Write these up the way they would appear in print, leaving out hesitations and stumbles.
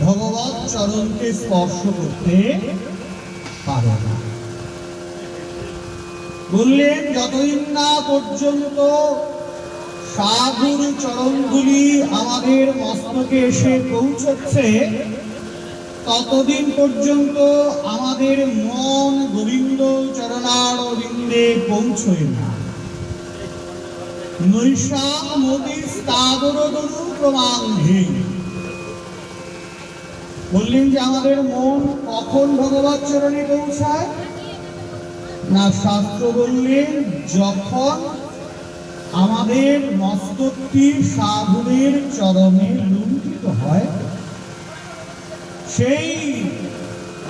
ভগবৎ চরণকে স্পর্শ করতে পারে না। বললেন যতদিন না পর্যন্ত সাধুর চরণগুলি আমাদের মস্তকে এসে পৌঁছচ্ছে ততদিন পর্যন্ত আমাদের মন গোবিন্দ চরণারবিন্দে পৌঁছয় না। নৈষা মতিস্তাদরদরু প্রমাণধি। বললেন যে আমাদের মন কখন ভগবৎ চরণে পৌঁছায় না, শাস্ত্র বললেন যখন আমাদের মস্তকটি সাধুদের চরণে লুণ্ঠিত হয়, সেই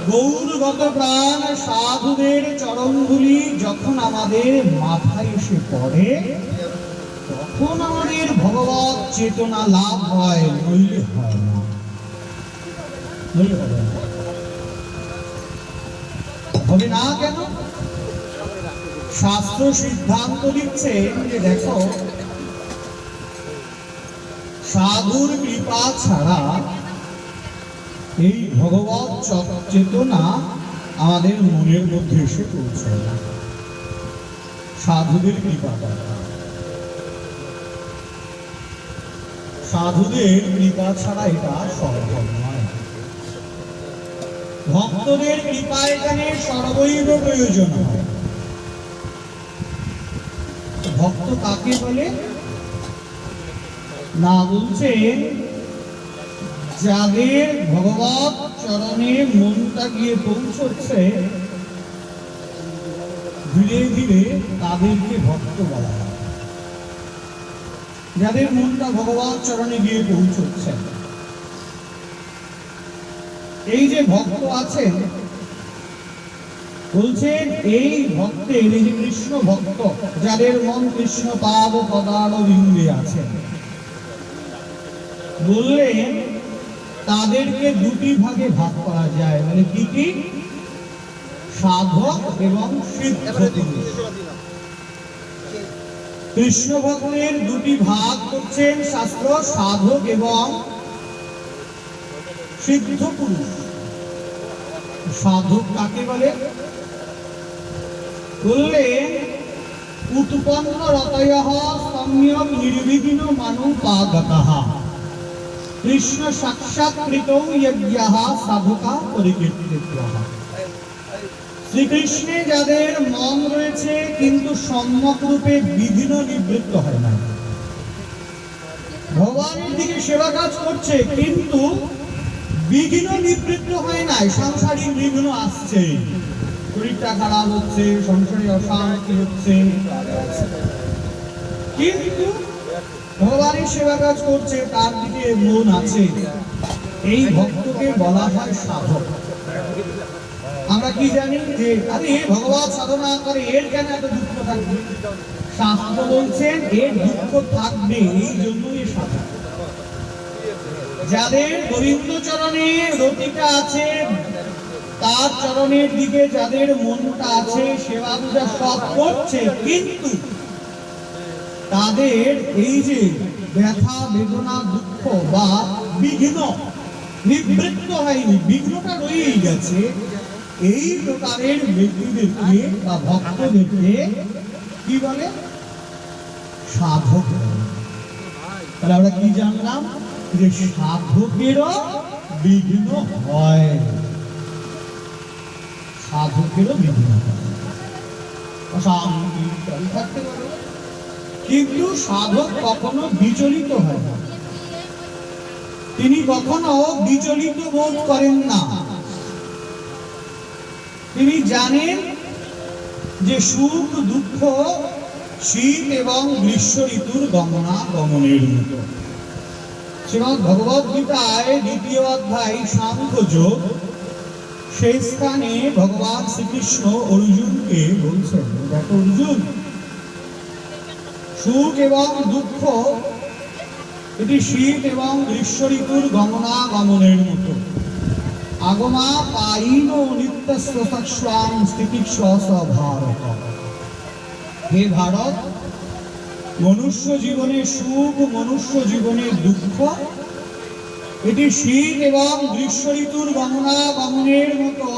গৌরগত প্রাণ সাধুদের চরণগুলি যখন আমাদের মাথায় এসে পড়ে তখন আমাদের ভগবৎ চেতনা লাভ হয়, নইলে হয় না। হবে না কেন? শাস্ত্র সিদ্ধান্ত দিচ্ছে যে দেখো, সাধুর কৃপা ছাড়া এই ভগবৎ চেতনা আমাদের মনের মধ্যে এসে পৌঁছায় না। সাধুদের কৃপা দরকার। সাধুদের কৃপা ছাড়া এটা সম্ভব নয়। ভক্তদের কৃপা এখানে সর্বৈব প্রয়োজন হয়। ভক্ত কাকে বলে না, বলছে যাদের ভগবৎ চরণে মনটা গিয়ে পৌঁছচ্ছে ধীরে ধীরে তাদেরকে ভক্ত বলা হয়। যাদের মনটা ভগবৎ চরণে গিয়ে পৌঁছচ্ছে, এই যে ভক্ত আছেন, বলছেন এই ভক্তের, এই যে কৃষ্ণ ভক্ত যাদের মন কৃষ্ণ পাদ পদারবিন্দে আছে, বললেন তাদেরকে দুটি ভাগে ভাগ করা যায়। মানে কি কি? সাধক এবং সিদ্ধ পুরুষ। কৃষ্ণ ভক্তের দুটি ভাগ করছেন শাস্ত্র, সাধক এবং সিদ্ধ পুরুষ। সাধক কাকে বলে? বললেন উৎপন্ন রতয়ঃ সম্যক নির্বিঘ্ন মানুপাগতঃ কৃষ্ণ সাক্ষাৎকৃতৌ যজ্ঞঃ সাধকা পরিকীর্তিতঃ। শ্রীকৃষ্ণে যাদের মন রয়েছে কিন্তু সম্যক রূপে বিঘ্ন নিবৃত্ত হয় না, ভগবানের দিকে সেবা কাজ করছে কিন্তু বিঘ্ন নিবৃত্ত হয় না। সাংসারিক বিঘ্ন আসছে, শরীরটা খারাপ হচ্ছে, সংসারে অশান্তি হচ্ছে, কিন্তু ভগবানের সেবা কাজ করছে, তার দিকে মন আছে। এই ভক্তকে বলা হয় সাধক। আমরা কি জানি যে আরে ভগবান সাধনা করে এর কেন এত দুঃখ থাকবে? শাস্ত্র বলছেন এর দুঃখ থাকবে, এই জন্যই সাধক। যাদের গোবিন্দ চরণে রতিটা আছে, তার চরণের দিকে যাদের মনটা আছে, সেবা পূজা সব করছে, কিন্তু তাদের এই যে ব্যথা বেদনা দুঃখ বা বিঘ্ন নিবৃত্ত হয়নি, বিঘ্নটা রয়েই গেছে, এই প্রকারের ব্যক্তিদেরকে বা ভক্তদেরকে কি বলে? সাধক। তাহলে আমরা কি জানলাম? যে সাধকেরও বিঘ্ন হয়, সাধকেরও বিঘ্ন হয়, অশান্তি থাকতে পারে, কিন্তু সাধক কখনো বিচলিত হয় না। তিনি কখনো বিচলিত বোধ করেন না। তিনি জানেন যে সুখ দুঃখ শীত এবং গ্রীষ্ম ঋতুর গমনা গমনের মতো। শ্রীমদ্ ভগবদ গীতায় ২য় অধ্যায় সাংখ্যযোগ, সেই স্থানে ভগবান শ্রীকৃষ্ণ অর্জুনকে বলছেন, দেখো অর্জুন, সুখ এবং দুঃখ এটি শীত এবং গ্রীষ্ম ঋতুর গমনা গমনের মতো। আগমা পাইন নিত্যস্ব সৎস্বাং স্থিতিস্ব ভারত। হে ভারত, মনুষ্য জীবনে সুখ, মনুষ্য জীবনে দুঃখ এটি শীত এবং গ্রীষ্ম ঋতুর গমনের মতো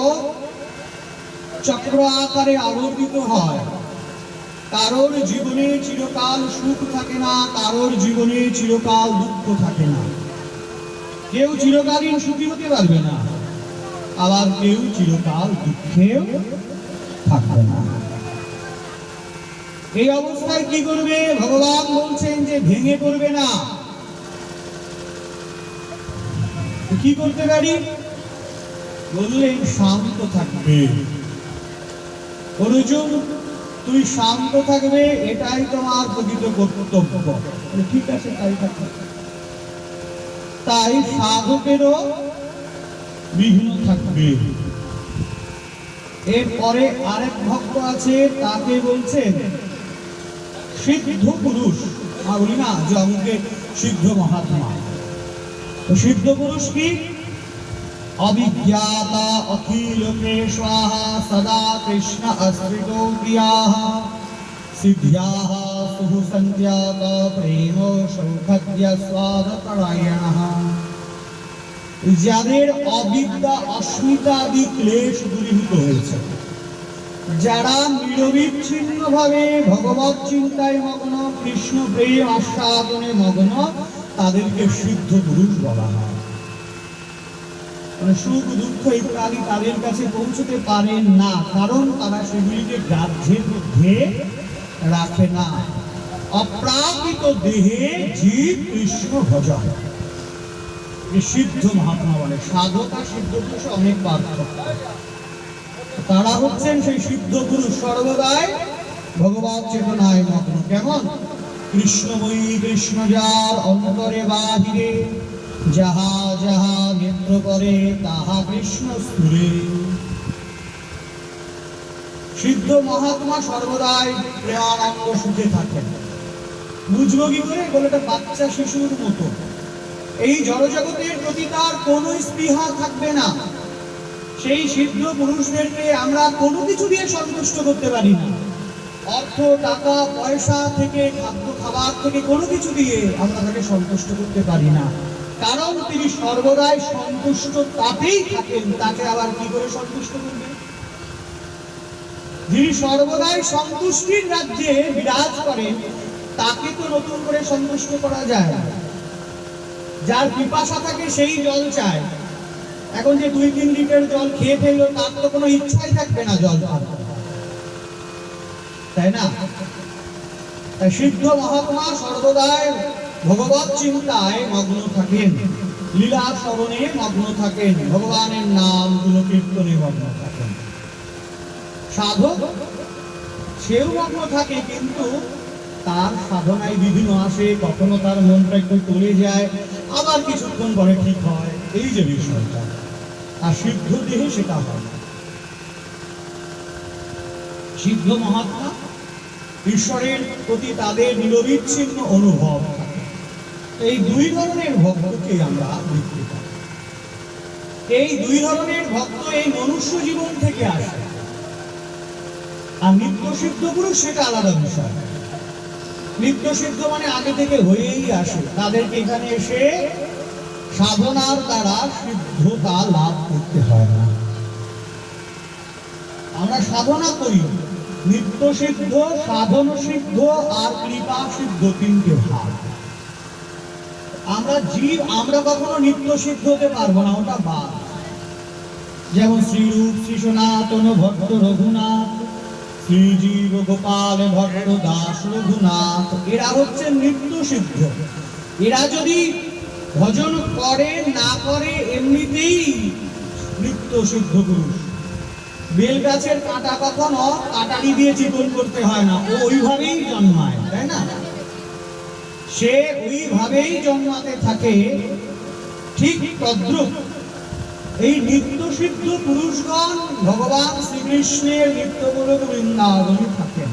চক্র আকারে আবর্তিত হয়। কারোর জীবনে চিরকাল সুখ থাকে না, কারোর জীবনে চিরকাল দুঃখ থাকে না। কেউ চিরকালীন সুখী হতে পারবে না, আবার কেউ চিরকাল দুঃখেও থাকবে না। এই অবস্থায় কি করবে? ভগবান বলছেন যে ভেঙে পড়বে না। কি করতে পারি? বললেন শান্ত থাকবে। অর্জুন, তুই শান্ত থাকবে, এটাই তোমার প্রকৃত কর্তব্য। ঠিক আছে, তাই থাকবে। তাই সাধকেরও বিঘ্ন থাকবে। এরপরে আরেক ভক্ত আছে, তাকে বলছেন সিদ্ধ পুরুষ। বলি না যে অমুকে সিদ্ধ মহাত্মা। সিদ্ধ পুরুষ কি? অবিজ্ঞাতা অখিলোকে স্বাহা সদা কৃষ্ণ আশ্রিতো প্রিয়াঃ সিদ্ধ্যাঃ সুসন্ত্যাত প্রেম সৌখদ্য স্বাদপরায়ণঃ। যাদের অবিদ্যা অস্মিতা আদি ক্লেশ দূরীভূত হয়েছে, যারা নিরবিচ্ছিন্ন ভাবে ভগবত চিন্তায় মগ্ন, কৃষ্ণ প্রেম আস্বাদনে মগ্ন, তাদেরকে সিদ্ধ পুরুষ বলা হয়। সুখ দুঃখ ইত্যাদি তাদের কাছে পৌঁছতে পারেন না, কারণ তারা সেগুলিকে গ্রাহ্যের মধ্যে রাখে না। অপ্রাকৃত দেহে জীব কৃষ্ণ ভজন, সিদ্ধ মহাত্মা বলে। সাধক আর সিদ্ধ পুরুষে অনেক পার্থক্য। তারা হচ্ছেন সেই সিদ্ধ পুরুষ, সর্বদাই ভগবত চেতনায় মগ্ন। কেমন? কৃষ্ণময়ী কৃষ্ণ যার অন্তরে বাহিরে, যাহা যাহা নেত্র করে তাহা কৃষ্ণ স্ফুরে। সিদ্ধ মহাত্মা সর্বদাই প্রেমানন্দ সুখে থাকেন। বুঝবো কি করে? বলে একটা বাচ্চা শিশুর মতো। এই জড়জগতের প্রতি তার কোনো স্পৃহা থাকবে না। সেই সিদ্ধ পুরুষদেরকে আমরা কোনো কিছু দিয়ে সন্তুষ্ট করতে পারি না। অর্থ, টাকা, পয়সা থেকে, খাদ্য খাবার থেকে কোনো কিছু দিয়ে আমরা তাকে সন্তুষ্ট করতে পারি না, কারণ তিনি সর্বদাই সন্তুষ্ট তাতেই থাকেন। তাকে আবার কি করে সন্তুষ্ট করবেন? যিনি সর্বদাই সন্তুষ্টির রাজ্যে বিরাজ করেন, তাকে তো নতুন করে সন্তুষ্ট করা যায় না। যার পিপাসা থাকে সেই জল চায়। এখন যে 2-3 লিটার জল খেয়ে ফেললো, তার তো কোনো ইচ্ছাই থাকবে না জল খাওয়ার, তাই না? তাই সিদ্ধ মহাত্মা সর্বদাই ভগবত চিন্তায় মগ্ন থাকেন, লীলা শ্রবণে মগ্ন থাকেন, ভগবানের নাম গুলো কীর্তনে মগ্ন থাকেন। সাধক সেও মগ্ন থাকে, কিন্তু তার সাধনায় বিঘ্ন আসে। কখনো তার মনটা একটু চলে যায়, আবার কিছুক্ষণ পরে ঠিক হয়। এই যে বিষয়টা, আর সিদ্ধ দেহে সেটা হয়। সিদ্ধ মহাত্মা ঈশ্বরের প্রতি তাদের নিরবিচ্ছিন্ন অনুভব থাকে। এই দুই ধরনের ভক্তকে আমরা দেখতে পাই। এই দুই ধরনের ভক্ত এই মনুষ্য জীবন থেকে আসে। আর নিত্য সিদ্ধ পুরুষ সেটা আলাদা বিষয়। নিত্য সিদ্ধ মানে আগে থেকে হয়েই আসে, তাদেরকে এখানে এসে সাধনার দ্বারা সিদ্ধতা লাভ করতে হয় না। আমরা সাধনা করি, নিত্য সিদ্ধ, সাধন সিদ্ধ আর কৃপা সিদ্ধ, তিনটে ভাগ। আমরা জীব, আমরা কখনো নিত্য সিদ্ধ হতে পারবো না, ওটা বাদ। যেমন শ্রীরূপ শ্রী সনাতন ভট্ট রঘুনাথ, শ্রীজীব গোপাল ভট্ট দাস রঘুনাথ, এরা হচ্ছেন নিত্য সিদ্ধ। এরা যদি ভজন করে না করে, এমনিতেই নিত্য সিদ্ধ পুরুষ। বেল গাছের কাঁটা কখনো কাটারি দিয়ে চিকন করতে হয় না, ও ওইভাবেই জন্মায়, তাই না? সে ওইভাবেই জন্মাতে থাকে। ঠিক তদ্রূপ এই নিত্য সিদ্ধ পুরুষগণ ভগবান শ্রীকৃষ্ণের নিত্যগোলক বৃন্দাবনে থাকেন।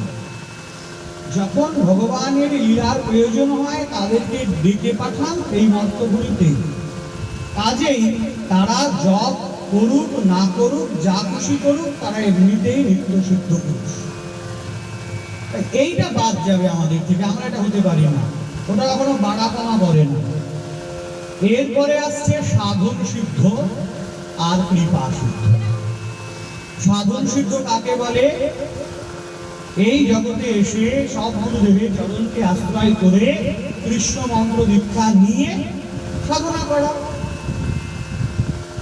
যখন ভগবানের লীলার প্রয়োজন হয়, তাদেরকে ডেকে পাঠান এই মর্তভূমিতে। কাজেই তারা জপ করুক না করুক, যা খুশি করুক, তারা এমনিতেই নিত্য সিদ্ধ পুরুষ। এইটা বাদ যাবে আমাদের থেকে, আমরা এটা হতে পারি না। ওটা কখনো বাড়া কমা করে না। এরপরে আসছে সাধন সিদ্ধ আর কৃপা সিদ্ধ। সাধন সিদ্ধ কাকে বলে? এই জগতে এসে সব গুরুদেবের চরণকে আশ্রয় করে কৃষ্ণ মন্ত্র দীক্ষা নিয়ে সাধনা করা।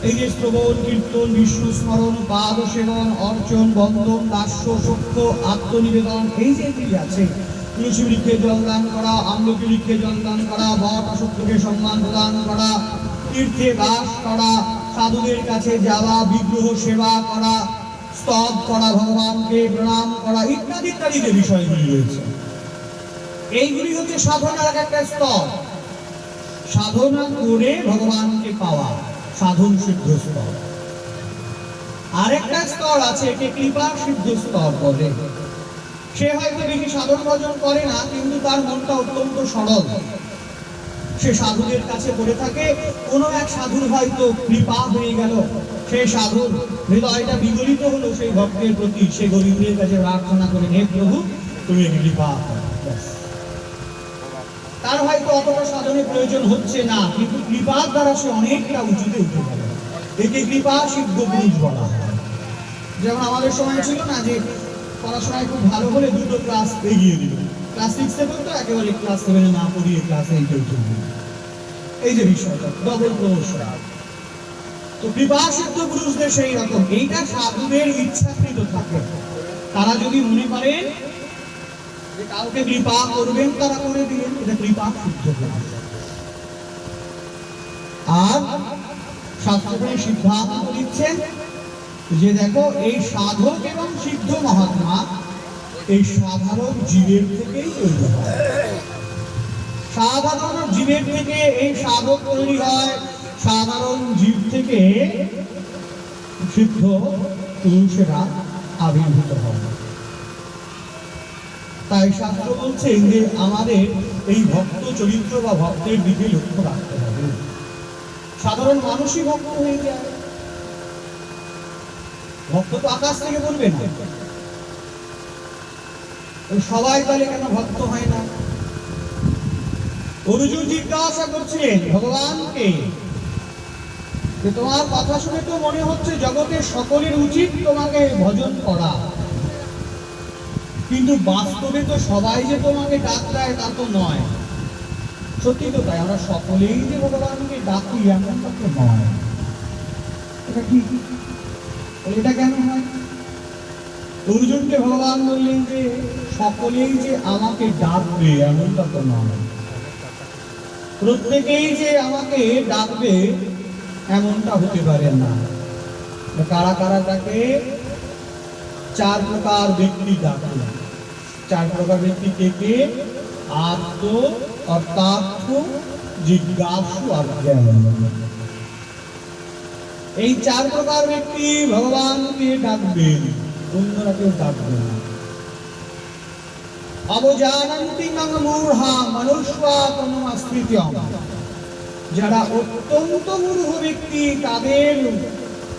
এই যে শ্রবণ কীর্তন, বিষ্ণু স্মরণ, পাদ সেবন, অর্চন, বন্দন, দাস্য, সখ্য, আত্মনিবেদন, এই যে আছে, তুলসী বৃক্ষে জলদান করা, আমলকি বৃক্ষে জলদান করা, বট অশ্বত্থকে সম্মান প্রদান করা, তীর্থে বাস করা, সাধুদের কাছে যাওয়া, বিগ্রহ সেবা করা, স্তব করা, ভগবানকে প্রণাম করা, ইত্যাদি ইত্যাদি যে বিষয়গুলি রয়েছে, এইগুলি হচ্ছে সাধনার একটা স্তর। সাধনা করে ভগবানকে পাওয়া সাধন সিদ্ধ স্তর। আরেকটা স্তর আছে, একে কৃপা সিদ্ধ স্তর বলে। সে হয়তো বেশি সাধন ভজন করে না, কিন্তু তার মনটা অত্যন্ত সরল। সে সাধুদের কাছে পড়ে থাকে, কোনো এক সাধুর হয়তো কৃপা হয়ে গেল, সেই সাধুর হৃদয়টা বিগলিত হলো সেই ভক্তের প্রতি, সে গরিবদের কাছে প্রার্থনা করে, হে প্রভু তুমি কৃপা করো। তার হয়তো অতটা সাধনের প্রয়োজন হচ্ছে না, কিন্তু কৃপার দ্বারা সে অনেকটা উঁচুতে উঠে গেল। একে কৃপা সিদ্ধ পুরুষ বলা হয়। যেমন আমাদের সময় ছিল না যে পড়াশোনায় খুব ভালো হলে দুটো ক্লাস এগিয়ে দিল, ক্লাস 6-এ পড়তো, একেবারে ক্লাস 7-এ না পড়িয়ে ক্লাস 8-এ উঠে দিল। এই যে বিষয়টা ডবল প্রমোশন। তো কৃপা সিদ্ধ পুরুষদের সেই রকম, এইটা সাধুদের ইচ্ছাকৃত থাকে। তারা যদি মনে করেন যে কাউকে কৃপা করবেন, তারা করে দিলেন, এটা কৃপা সিদ্ধ পুরুষ। আর শাস্ত্রে সিদ্ধান্ত দিচ্ছেন যে দেখো, এই সাধক এবং সিদ্ধ মহাত্মা এই সাধারণ জীবের থেকেই তৈরি হয়। সাধারণ জীবের থেকে এই সাধক তৈরি হয়, সাধারণ জীব থেকে সিদ্ধ পুরুষেরা আবির্ভূত হয়। তাই শাস্ত্র বলছেন যে আমাদের এই ভক্ত চরিত্র বা ভক্তের দিকে লক্ষ্য রাখতে হবে। সাধারণ মানুষই ভক্ত হয়ে যায়, ভক্ত তো আকাশ থেকে বলবে না। সবাই তাহলে কেন ভক্ত হয় না? অর্জুন জিজ্ঞাসা করছিলেন ভগবানকে যে তোমার কথা শুনে তো মনে হচ্ছে জগতের সকলের উচিত তোমাকে ভজন করা, কিন্তু বাস্তবে তো সবাই যে তোমাকে ডাক দেয় তা তো নয়। সত্যি তো তাই, আমরা সকলেই যে ভগবানকে ডাকি এমনটা তো নয়। এটা কি, এটা কেন হয়? অর্জুনকে ভগবান বললেন যে সকলেই যে আমাকে ডাকবে এমনটা তো নয়, প্রত্যেকেই যে আমাকে ডাকবে এমনটা হতে পারে না। কারা কারা ডাকে? 4 প্রকার ব্যক্তি ডাকে। 4 প্রকার ব্যক্তি কে কে? আত্ম, অর্থার্থ, জিজ্ঞাসু আর জ্ঞান। এই 4 প্রকার ব্যক্তি ভগবানকে ডাকবেন, অন্যরা কেউ ডাকবে না। অবজানন্তি মং মূঢ়া মনুষ্যাত্মনাস্মৃত্যম। যারা অত্যন্ত মূঢ় ব্যক্তি, তাদের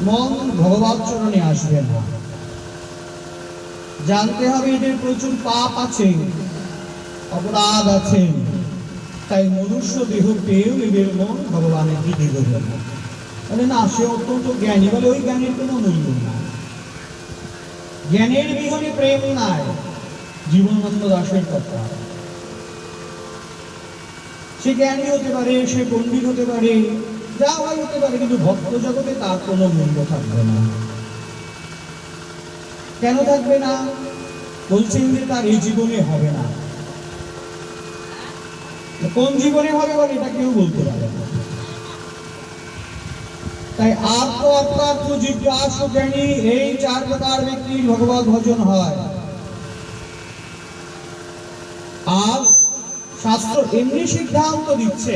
মন ভগবৎ চরণে আসবে না। জানতে হবে এদের প্রচুর পাপ আছে, অপরাধ আছে, তাই মনুষ্য দেহ পেয়েও এদের মন ভগবানের দিকে দেবে না। বলে না, সে অত্যন্ত জ্ঞানী, বলে ওই জ্ঞানের কোনো মূল্য নাই। জ্ঞানের বিহনে প্রেম নাই, জীবনানন্দ দাশের কথা। সে জ্ঞানী হতে পারে, সে পণ্ডিত হতে পারে, যা হয় হতে পারে, কিন্তু ভক্ত জগতে তার কোনো মূল্য থাকবে না। কেন থাকবে না? বলছেন যে তার এই জীবনে হবে না। কোন জীবনে হবে বলে এটা কেউ বলতে পারে না। তাই আত্ম, অর্থার্থ, জিজ্ঞাসু, জ্ঞানী, এই 4 প্রকার ব্যক্তির ভগবত ভজন হয়। আর শাস্ত্র এমনি সিদ্ধান্ত দিচ্ছে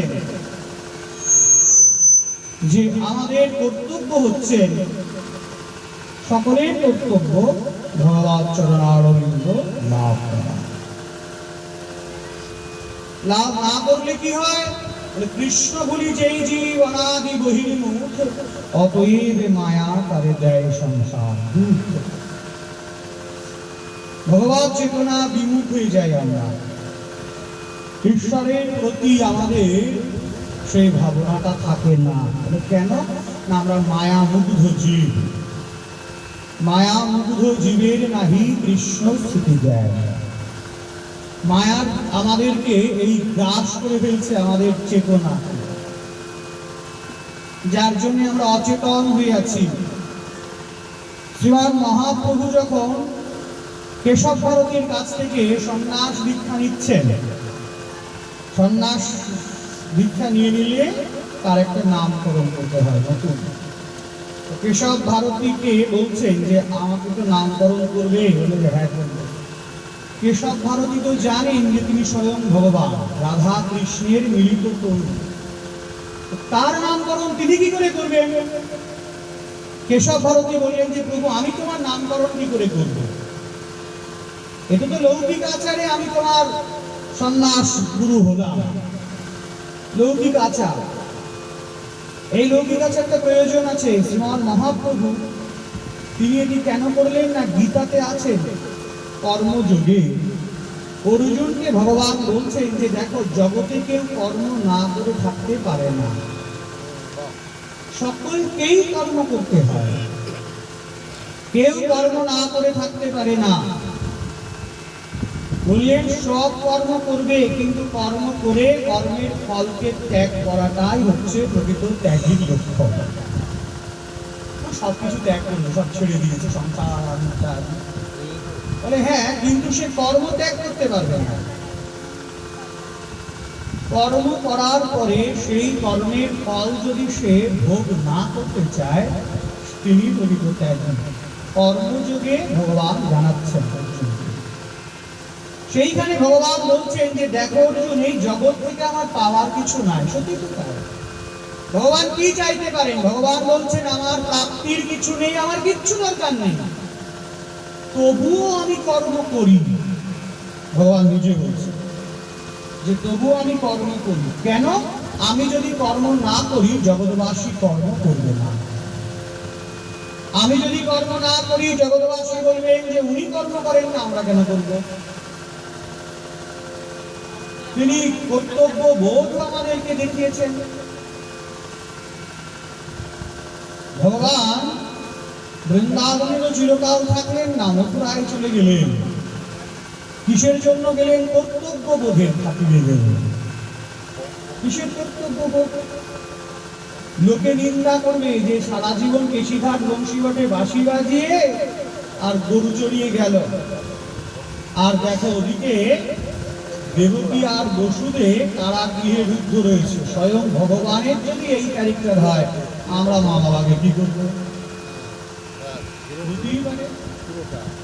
যে আমাদের কর্তব্য হচ্ছে, সকলের কর্তব্য ভগবৎ চরণারবিন্দ লাভ করা। লাভ না করলে কি হয়? কৃষ্ণ বলি যেই জীব অনাদি বহির্মুখ, অতএব মায়া তারে দেয় সংসার। ভগবৎ চেতনা বিমুখ হয়ে যায় আমরা। ঈশ্বরের প্রতি আমাদের সেই ভাবনাটা থাকে না। কেন না, আমরা মায়ামুগ্ধ জীব। মায়ামুগ্ধ জীবের নাহি কৃষ্ণ স্থিতি দেয়। মায়ার আমাদেরকে এই গ্রাস করে ফেলছে আমাদের চেতনা, যার জন্য আমরা অচেতন হয়ে আছি। শ্রীমান মহাপ্রভু যখন কেশব ভারতীর কাছ থেকে সন্ন্যাস দীক্ষা নিচ্ছেন, সন্ন্যাস দীক্ষা নিয়ে নিলে তার একটা নামকরণ করতে হয় নতুন। কেশব ভারতীকে বলছেন যে আমাকে তো নামকরণ করবে, বলে হ্যাঁ করবে। কেশব ভারতী তো জানেন যে তিনি স্বয়ং ভগবান, রাধা কৃষ্ণের মিলিত তরু, তার নামকরণ তিনি কি করে করবেন? কেশব ভারতী বললেন যে প্রভু, আমি তোমার নামকরণ কি করে করব? এটা তো লৌকিক আচারে আমি তোমার সন্ন্যাস গুরু হলাম, লৌকিক আচার। এই লৌকিক আচারটা প্রয়োজন আছে। শ্রীমান মহাপ্রভু তিনি এটি কেন করলেন না, গীতাতে আছে কর্মযোগে অর্জুনকে ভগবান বলছেন যে দেখো, জগতে কেউ কর্ম না করে থাকতে পারে না, সকলকেই কর্ম করতে হয়, কেউ কর্ম না করে থাকতে পারে না। বললেন সব কর্ম করবে, কিন্তু কর্ম করে কর্মের ফলকে ত্যাগ করাটাই হচ্ছে প্রকৃত ত্যাগের লক্ষ্য। সবকিছু ত্যাগ করলো, সব ছেড়ে দিয়েছে, সংসার বলে হ্যাঁ, কিন্তু সে কর্ম ত্যাগ করতে পারবে না। কর্ম করার পরে সেই কর্মের ফল যদি সে ভোগ না করতে চায়, তিনি প্রকৃত ত্যাগী। কর্মযোগে ভগবান জানাচ্ছেন সেইখানে ভগবান বলছেন যে দেখো অর্জুন, এই জগৎ থেকে আমার পাওয়ার কিছু নাই। সত্যি তো তাই। ভগবান কি চাইতে পারেন? ভগবান বলছেন আমার প্রাপ্তির কিছু নেই, আমার কিচ্ছু দরকার নেই, তবুও আমি কর্ম করি। ভগবান নিজে বলছেন যে তবুও আমি কর্ম করি। কেন? আমি যদি কর্ম না করি, জগৎবাসী কর্ম করবে না। আমি যদি কর্ম না করি, জগৎবাসী বলবেন যে উনি কর্ম করেন না, আমরা কেন করবো? তিনি কর্তব্য বোধ আমাদেরকে দেখিয়েছেন। ভগবান বৃন্দাবনেরও চিরকাল থাকলেন না, মথুরায় চলে গেলেন। কিসের জন্য গেলেন? কর্তব্য বোধের খাতিরে গেলেন। কিসের কর্তব্য বোধ? লোকে নিন্দা করবে যে সারা জীবন কেশিঘাট বংশীঘাটে বাঁশি বাজিয়ে আর গরু চড়িয়ে গেল, আর দেখো ওদিকে দেবকী আর বসুদেব কারাগৃহে রুদ্ধ রয়েছে। স্বয়ং ভগবানের যদি এই ক্যারেক্টার হয়, আমরা মা বাবাকে কি করবো?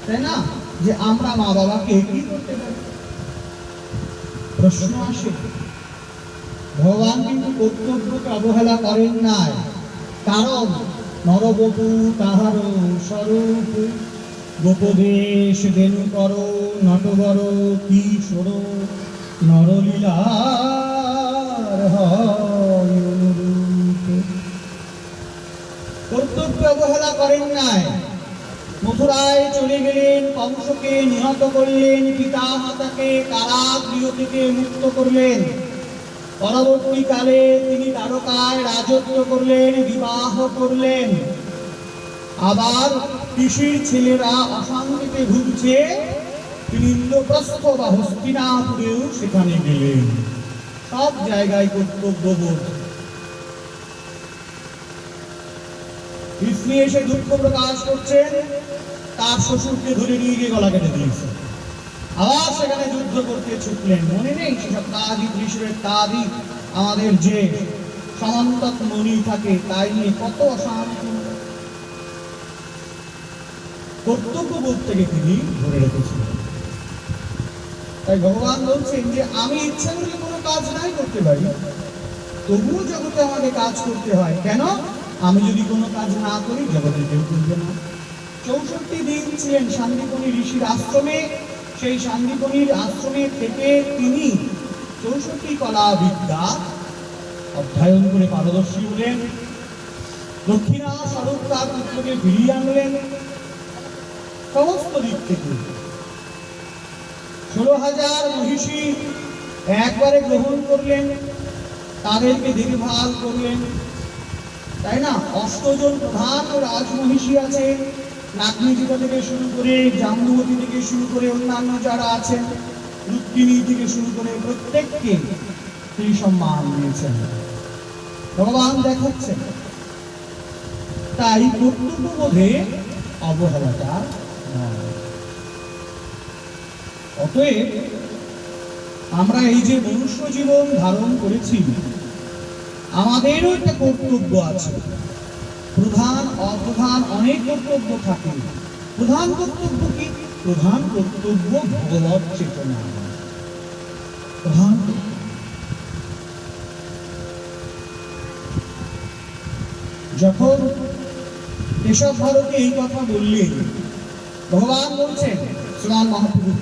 তাই না? যে আমরা মা বাবাকে কি করতে পারি? প্রশ্ন আসে। ভগবান কিন্তু কর্তব্যকে অবহেলা করেন নাই, কারণ নরবপু তাহার স্বরূপ, গোপবেশ দেনু কর নটবর কিশোর, নরলীলার হয় অনুরূপ। কর্তব্য অবহেলা করেন নাই। মথুরায় চলে গেলেন, কংসকে নিহত করলেন, পিতা মাতাকে কারাগৃহ থেকে মুক্ত করলেন। পরবর্তীকালে তিনি দ্বারকায় রাজত্ব করলেন, বিবাহ করলেন। আবার ঋষির ছেলেরা অশান্তিতে ভুগছে, তিনি ইন্দ্রপ্রস্থ বা হস্তিনাপুরেও সেখানে গেলেন। সব জায়গায় কর্তব্যবোধ। স্ত্রী এসে দুঃখ প্রকাশ করছেন, তার শ্বশুরকে ধরে নিয়ে গিয়ে গলা কেটে দিয়েছে। আবার সেখানে যুদ্ধ করতে ছুটলেন। মনে নেই সেসব তাদি ত্রিশুরের তাদি আমাদের যে সমন্তক মণি থাকে, তাই নিয়ে কত অশান্তি। কর্তব্যবোধ থেকে তিনি ধরে রেখেছিলেন। তাই ভগবান বলছেন যে আমি ইচ্ছা করলে কোনো কাজ নাই করতে পারি, তবুও জগতে আমাকে কাজ করতে হয়। কেন? আমি যদি কোনো কাজ না করি, জগতে কেউ করবে না। 64 দিন ছিলেন শান্তিপনি ঋষির আশ্রমে। সেই শান্তিপনির আশ্রমে থেকে তিনি 64 কলা বিদ্যা অধ্যয়ন করে পারদর্শী হলেন। দক্ষিণা স্বরূপ তার পুত্রকে ফিরিয়ে আনলেন। সমস্ত দিক থেকে 16,000 মহিষী একবারে গ্রহণ করলেন। তাদেরকে দেখভাল করলেন, তাই না? 8 জন প্রধান রাজমহিষী আছে, নাগনিজিকা থেকে শুরু করে, জাম্বুবতী থেকে শুরু করে, অন্যান্য যারা আছেন, রুক্মিণী থেকে শুরু করে, প্রত্যেককে তিনি সম্মান দিয়েছেন, ভগবান দেখাচ্ছেন। তাই কর্তব্যবোধে অবহেলাটা নয়। অতএব আমরা এই যে মনুষ্য জীবন ধারণ করেছি, আমাদেরও একটা কর্তব্য আছে। প্রধান অপ্রধান অনেক কর্তব্য থাকে। প্রধান কর্তব্য কি? প্রধান কর্তব্য ভগবৎ চেতনা। প্রধান যখন কেশব ভারতী এই কথা বললেন, ভগবান বলছেন শ্রীমান মহাপ্রভু,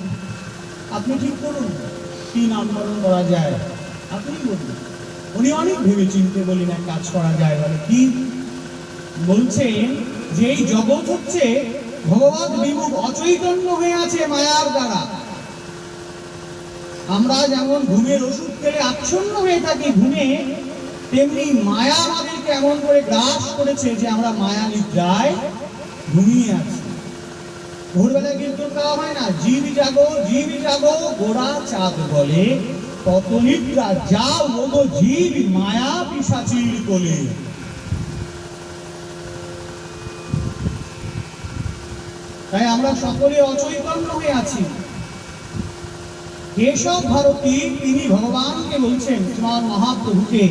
আপনি ঠিক করুন কি নামকরণ করা যায়, আপনি বলুন। উনি অনেক ভেবে চিন্তে বলেন এক কাজ করা যায়। বলে কি? বলছেন যে এই জগৎ হচ্ছে ভগবৎ বিমুখ, অচৈতন্য হয়ে আছে মায়ার দ্বারা। আমরা যেমন ঘুমের ওষুধ খেলে আচ্ছন্ন হয়ে থাকি ঘুমে, তেমনি মায়া আমাদেরকে এমন করে গ্রাস করেছে যে আমরা মায়া নিদ্রায় ঘুমিয়ে আছি। ভোরবেলায় কীর্তন গাওয়া হয় না, জীব জাগো গোড়া চাঁদ বলে, তত নিদ্রা যাও ওগো জীব মায়া পিশাচীর কোলে। তাই আমরা সকলে অচৈতন্য হয়ে আছি। কেশব ভারতী তিনি ভগবানকে বলছেন, শ্রীমান মহাপ্রভুকে,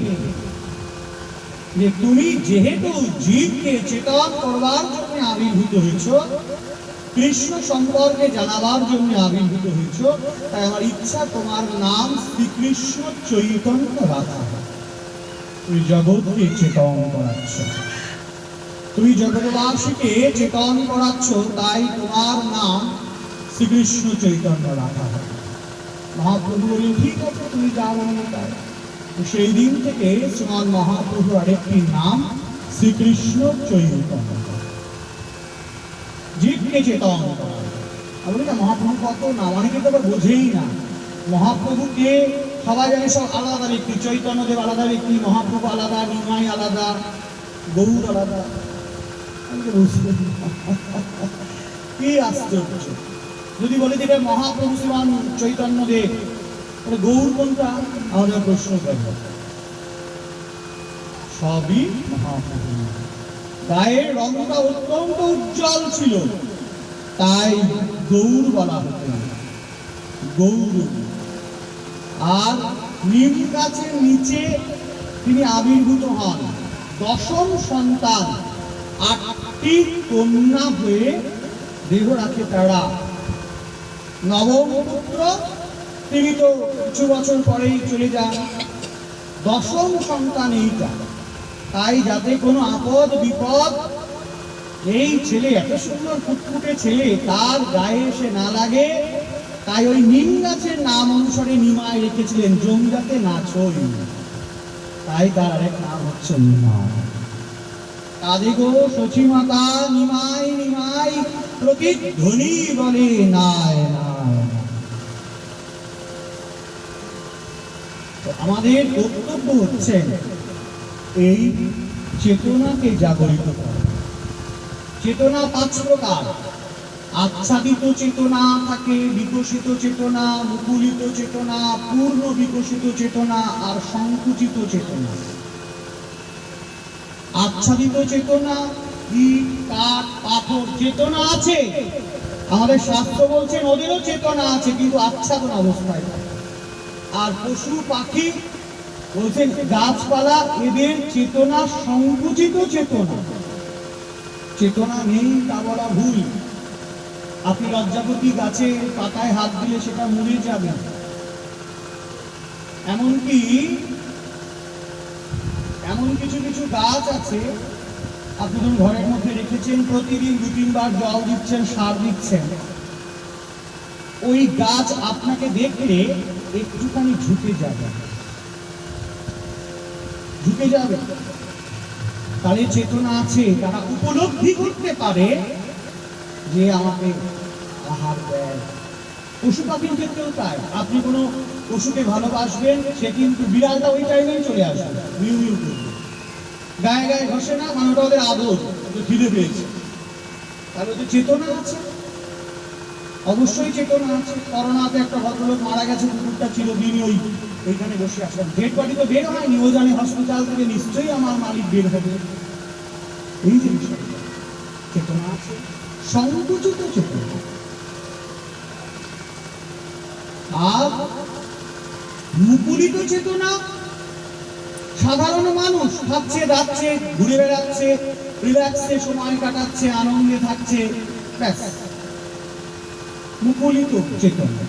যে তুমি যেহেতু জীবকে চেতন করবার জন্য আবির্ভূত হয়েছ, কৃষ্ণ সম্পর্কে জানাবার জন্য আবির্ভূত হয়েছ, তাই আমার ইচ্ছা তোমার নাম শ্রীকৃষ্ণ চৈতন্য রাখা। তুমি জগৎকে চেতন করাচ্ছ, তুমি জগৎবাসীকে চেতন করাচ্ছ, তাই তোমার নাম শ্রীকৃষ্ণ চৈতন্য রাখা। মহাপ্রভু বলেন ঠিক আছে, তুমি যা বলো তাই। সেই দিন থেকে শ্রীমান মহাপ্রভু আরেকটি নাম শ্রীকৃষ্ণ চৈতন্য, জীবকে চেতন করা। বলি না মহাপ্রভু কত নাম, অনেকে তো বোঝেই না। মহাপ্রভুকে সবাই জানে সব আলাদা ব্যক্তি, চৈতন্যদেব আলাদা ব্যক্তি, মহাপ্রভু আলাদা, নিমাই আলাদা, গৌর আলাদা। কি আশ্চর্য! যদি বলে দেবে মহাপ্রভু শ্রীমান চৈতন্যদেব, গৌর কোনটা? আমাদের প্রশ্ন করবে। সবই মহাপ্রভু। গায়ের রংটা অত্যন্ত উজ্জ্বল ছিল, তাই গৌর বলা হতো, গৌর। আর নিম গাছের নিচে তিনি আবির্ভূত হন, দশম সন্তান, 8টি কন্যা হয়ে দেহ রাখে তারা। নবম পুত্র, তিনি তো কিছু বছর পরেই চলে যান। দশম সন্তান এইটা। তাই যাতে কোনো আপদ বিপদ এই ছেলে, এত সুন্দর ফুটফুটে ছেলে, তার গায়ে এসে না লাগে, তাই ওই নিম গাছের নাম অনুসারে নিমাই রেখেছিলেন, জম যাতে না ছই। তাই তার আরেক নাম হচ্ছে নিমাই। কাজে গো শচী মাতা নিমাই নিমাই, প্রতিধ্বনি বলে নাই নাই। আমাদের কর্তব্য হচ্ছে এই চেতনাকে জাগরিত করা। চেতনা 5 প্রকার। আচ্ছাদিত চেতনা থাকে, বিকশিত চেতনা, মুকুলিত চেতনা, পূর্ণ বিকশিত চেতনা, আর সংকুচিত চেতনা। আচ্ছাদিত চেতনা, ইট কাঠ পাথর চেতনা আছে, আমাদের শাস্ত্র বলছেন ওদেরও চেতনা আছে, কিন্তু আচ্ছাদন অবস্থায়। আর পশু পাখি বলছেন গাছপালা, এদের চেতনা সংকুচিত চেতনা। চেতনা নেই তা বলা ভুল। আপনি লজ্জাপতি গাছের পাতায় হাত দিলে সেটা মরে যাবে। এমনকি এমন কিছু কিছু গাছ আছে, আপনি যখন ঘরের মধ্যে রেখেছেন, প্রতিদিন 2-3 বার জল দিচ্ছেন, সার দিচ্ছেন, ওই গাছ আপনাকে দেখলে একটুখানি ঝুঁকে যাবে, ঝুঁকে যাবে। তাদের চেতনা আছে, তারা উপলব্ধি করতে পারে যে আমাকে আহার দেয়। পশু পাখির ক্ষেত্রেও তাই। আপনি কোনো পশুকে ভালোবাসবেন, সে কিন্তু বিড়ালটা ওই টাইমেই চলে আসবে, মিউ মিউ করবে, গায়ে গায়ে ঘষে না, মানে ওটা ওদের আদর, ওদের খিদে পেয়েছে। তাহলে ওদের চেতনা আছে, অবশ্যই চেতনা আছে। করোনাতে একটা ভদ্রলোক মারা গেছে, কুকুরটা চিরদিনই ওইখানে বসে আসলাম, ডেড বডি তো বের হয়নি, ও জানে হসপিটাল থেকে নিশ্চয়ই আমার মালিক বের হবে। এই যে বিষয়টা, চেতনা আছে, সংকুচিত চেতনা। আর মুকুলিত চেতনা, সাধারণ মানুষ খাচ্ছে দাচ্ছে, ঘুরে বেড়াচ্ছে, রিল্যাক্সে সময় কাটাচ্ছে, আনন্দে থাকছে, ব্যাস, মুকুলিত চেতনা।